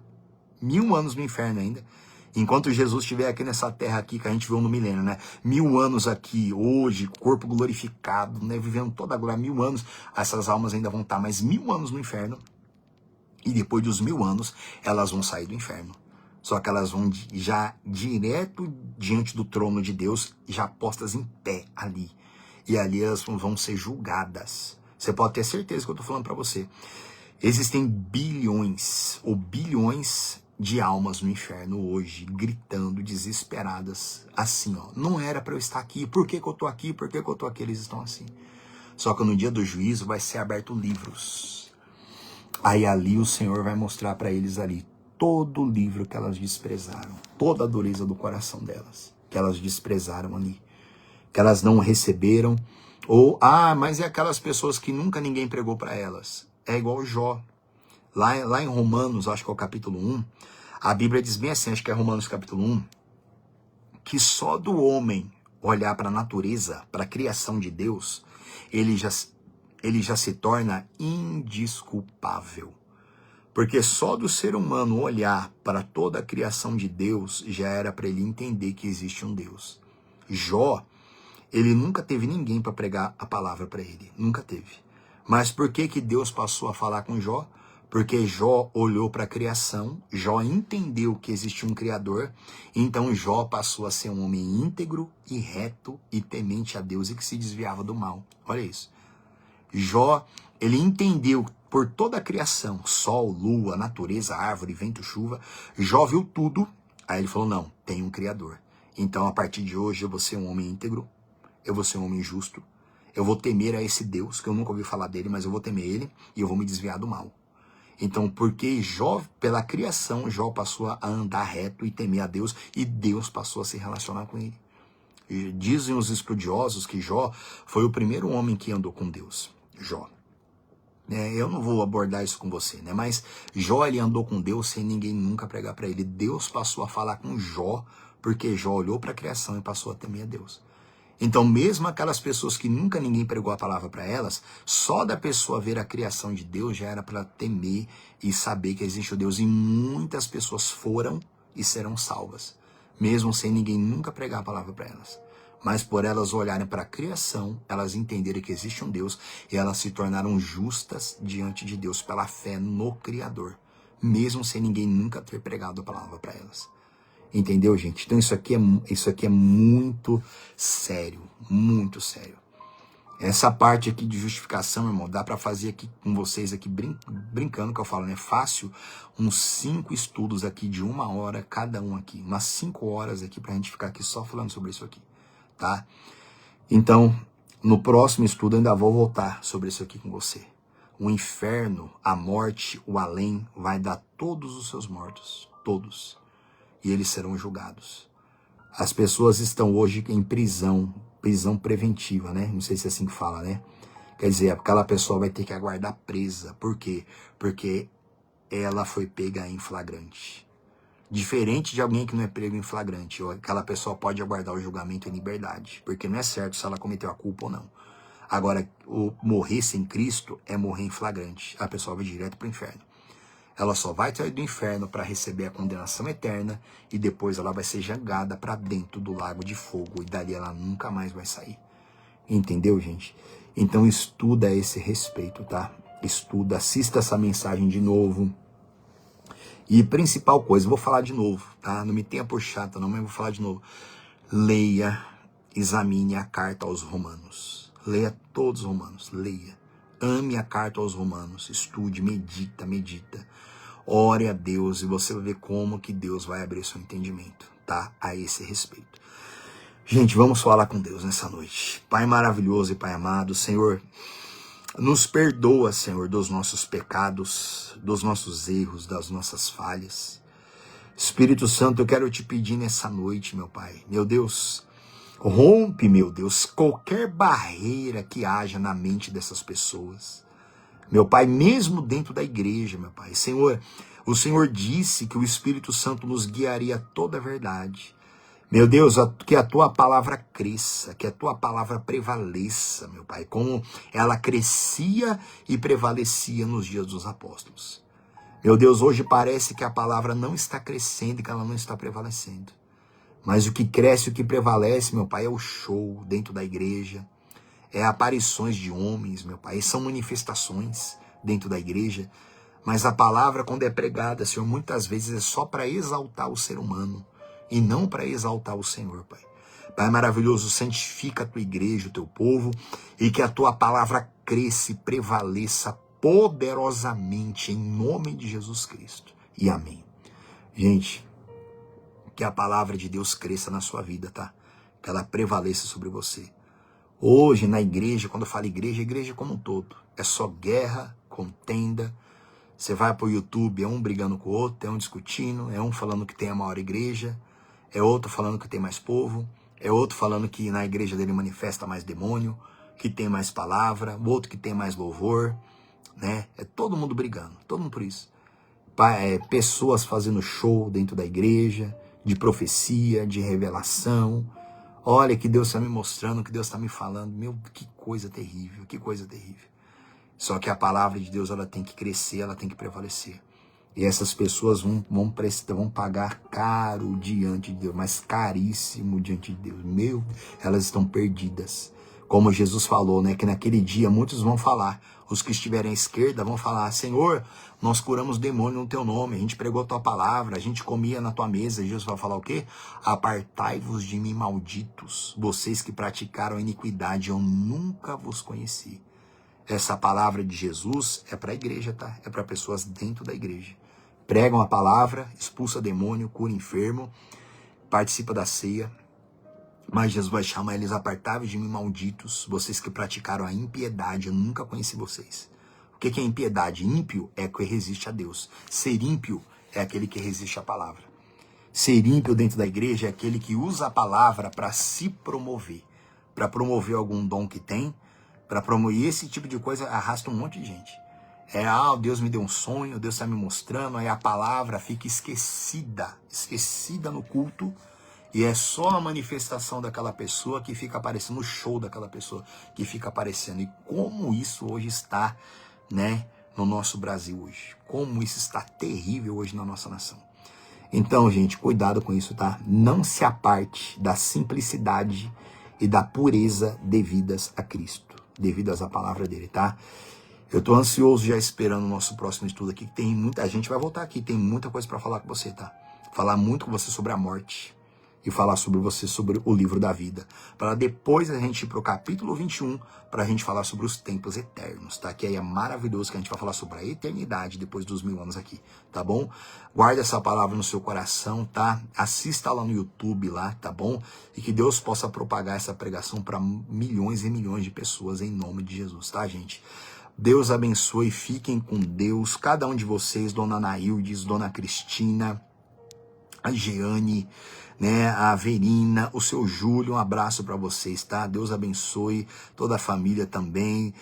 1000 anos no inferno ainda. Enquanto Jesus estiver aqui nessa terra aqui, que a gente viu no milênio, né? 1000 anos aqui, hoje, corpo glorificado, né? Vivendo toda a glória, 1000 anos, essas almas ainda vão estar mais 1000 anos no inferno. E depois dos 1000 anos, elas vão sair do inferno. Só que elas vão já direto diante do trono de Deus, já postas em pé ali. E ali elas vão ser julgadas. Você pode ter certeza que eu estou falando para você. Existem bilhões ou bilhões de almas no inferno hoje, gritando, desesperadas, assim, ó. Não era para eu estar aqui, por que que eu tô aqui, por que que eu tô aqui? Eles estão assim. Só que no dia do juízo vai ser aberto livros. Aí ali o Senhor vai mostrar para eles ali todo o livro que elas desprezaram, toda a dureza do coração delas, que elas desprezaram ali. que elas não receberam. Ou, mas é aquelas pessoas que nunca ninguém pregou para elas. É igual Jó. Lá em Romanos, acho que é o capítulo 1, a Bíblia diz bem assim, acho que é Romanos capítulo 1, que só do homem olhar para a natureza, para a criação de Deus, ele já se torna indesculpável. Porque só do ser humano olhar para toda a criação de Deus, já era para ele entender que existe um Deus. Jó, ele nunca teve ninguém para pregar a palavra para ele, nunca teve. Mas por que Deus passou a falar com Jó? Porque Jó olhou para a criação, Jó entendeu que existia um Criador, então Jó passou a ser um homem íntegro e reto e temente a Deus e que se desviava do mal. Olha isso. Jó, ele entendeu por toda a criação, sol, lua, natureza, árvore, vento, chuva, Jó viu tudo, aí ele falou, não, tem um Criador. Então a partir de hoje eu vou ser um homem íntegro, eu vou ser um homem justo, eu vou temer a esse Deus, que eu nunca ouvi falar dele, mas eu vou temer ele e eu vou me desviar do mal. Então, porque Jó, pela criação, Jó passou a andar reto e temer a Deus, e Deus passou a se relacionar com ele. E dizem os estudiosos que Jó foi o primeiro homem que andou com Deus. Jó. Eu não vou abordar isso com você, né? Mas Jó, ele andou com Deus sem ninguém nunca pregar para ele. Deus passou a falar com Jó, porque Jó olhou para a criação e passou a temer a Deus. Então, mesmo aquelas pessoas que nunca ninguém pregou a palavra para elas, só da pessoa ver a criação de Deus já era para temer e saber que existe o Deus. E muitas pessoas foram e serão salvas, mesmo sem ninguém nunca pregar a palavra para elas. Mas por elas olharem para a criação, elas entenderem que existe um Deus e elas se tornaram justas diante de Deus pela fé no Criador, mesmo sem ninguém nunca ter pregado a palavra para elas. Entendeu, gente? Então isso aqui é muito sério, muito sério. Essa parte aqui de justificação, irmão, dá para fazer aqui com vocês aqui brincando que eu falo, né? Fácil, uns 5 estudos aqui de 1 hora cada um aqui, umas 5 horas aqui pra gente ficar aqui só falando sobre isso aqui, tá? Então, no próximo estudo eu ainda vou voltar sobre isso aqui com você. O inferno, a morte, o além vai dar todos os seus mortos, todos. E eles serão julgados. As pessoas estão hoje em prisão preventiva, né? Não sei se é assim que fala, né? Quer dizer, aquela pessoa vai ter que aguardar presa. Por quê? Porque ela foi pega em flagrante. Diferente de alguém que não é pego em flagrante, aquela pessoa pode aguardar o julgamento em liberdade, porque não é certo se ela cometeu a culpa ou não. Agora, morrer sem Cristo é morrer em flagrante. A pessoa vai direto para o inferno. Ela só vai sair do inferno para receber a condenação eterna e depois ela vai ser jogada para dentro do lago de fogo e dali ela nunca mais vai sair. Entendeu, gente? Então estuda a esse respeito, tá? Estuda, assista essa mensagem de novo. E principal coisa, vou falar de novo, tá? Não me tenha por chata não, mas vou falar de novo. Leia, examine a carta aos Romanos. Leia todos os Romanos, leia. Ame a carta aos Romanos, estude, medita. Ore a Deus e você vai ver como que Deus vai abrir seu entendimento, tá? A esse respeito. Gente, vamos falar com Deus nessa noite. Pai maravilhoso e Pai amado, Senhor, nos perdoa, Senhor, dos nossos pecados, dos nossos erros, das nossas falhas. Espírito Santo, eu quero te pedir nessa noite, meu Pai. Meu Deus, rompe, meu Deus, qualquer barreira que haja na mente dessas pessoas. Meu Pai, mesmo dentro da igreja, meu Pai. Senhor, o Senhor disse que o Espírito Santo nos guiaria a toda a verdade. Meu Deus, que a tua palavra cresça, que a tua palavra prevaleça, meu Pai, como ela crescia e prevalecia nos dias dos apóstolos. Meu Deus, hoje parece que a palavra não está crescendo e que ela não está prevalecendo. Mas o que cresce, o que prevalece, meu Pai, é o show dentro da igreja. É aparições de homens, meu Pai, são manifestações dentro da igreja, mas a palavra, quando é pregada, Senhor, muitas vezes é só para exaltar o ser humano e não para exaltar o Senhor, Pai. Pai maravilhoso, santifica a tua igreja, o teu povo, e que a tua palavra cresça e prevaleça poderosamente em nome de Jesus Cristo. E amém. Gente, que a palavra de Deus cresça na sua vida, tá? Que ela prevaleça sobre você. Hoje, na igreja, quando eu falo igreja, igreja como um todo. É só guerra, contenda. Você vai pro YouTube, é um brigando com o outro, é um discutindo, é um falando que tem a maior igreja, é outro falando que tem mais povo. É outro falando que na igreja dele manifesta mais demônio, que tem mais palavra, outro que tem mais louvor, né? É todo mundo brigando, todo mundo por isso. Pessoas fazendo show dentro da igreja, de profecia, de revelação. Olha que Deus está me mostrando, que Deus está me falando. Meu, que coisa terrível, que coisa terrível. Só que a palavra de Deus, ela tem que crescer, ela tem que prevalecer. E essas pessoas vão pagar caro diante de Deus, mas caríssimo diante de Deus. Meu, elas estão perdidas. Como Jesus falou, né, que naquele dia muitos vão falar, os que estiverem à esquerda vão falar, Senhor, nós curamos demônio no teu nome, a gente pregou a tua palavra, a gente comia na tua mesa. E Jesus vai falar o quê? Apartai-vos de mim, malditos, vocês que praticaram a iniquidade, eu nunca vos conheci. Essa palavra de Jesus é para a igreja, tá? É para pessoas dentro da igreja. Pregam a palavra, expulsa demônio, cura enfermo, participa da ceia. Mas Jesus vai chamar eles apartáveis de mim, malditos, vocês que praticaram a impiedade, eu nunca conheci vocês. O que é impiedade? Ímpio é que resiste a Deus. Ser ímpio é aquele que resiste à palavra. Ser ímpio dentro da igreja é aquele que usa a palavra para se promover, para promover algum dom que tem, para promover esse tipo de coisa, arrasta um monte de gente. Deus me deu um sonho, Deus está me mostrando, aí a palavra fica esquecida no culto, e é só a manifestação daquela pessoa que fica aparecendo, o show daquela pessoa que fica aparecendo. E como isso hoje está, né, no nosso Brasil hoje. Como isso está terrível hoje na nossa nação. Então, gente, cuidado com isso, tá? Não se aparte da simplicidade e da pureza devidas a Cristo, devidas à palavra dele, tá? Eu tô ansioso já esperando o nosso próximo estudo aqui, que tem muita gente vai voltar aqui, tem muita coisa para falar com você, tá? Falar muito com você sobre a morte e falar sobre você, sobre o livro da vida, para depois a gente ir pro capítulo 21, para a gente falar sobre os tempos eternos, tá? Que aí é maravilhoso, que a gente vai falar sobre a eternidade depois dos 1000 anos aqui, tá bom? Guarda essa palavra no seu coração, tá? Assista lá no YouTube, lá, tá bom? E que Deus possa propagar essa pregação para milhões e milhões de pessoas em nome de Jesus, tá, gente? Deus abençoe, fiquem com Deus, cada um de vocês, Dona Naildes, Dona Cristina, a Jeane, né, a Verina, o seu Júlio, um abraço para vocês, tá? Deus abençoe toda a família também,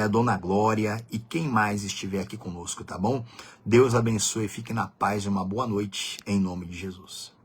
a Dona Glória e quem mais estiver aqui conosco, tá bom? Deus abençoe, fique na paz e uma boa noite, em nome de Jesus.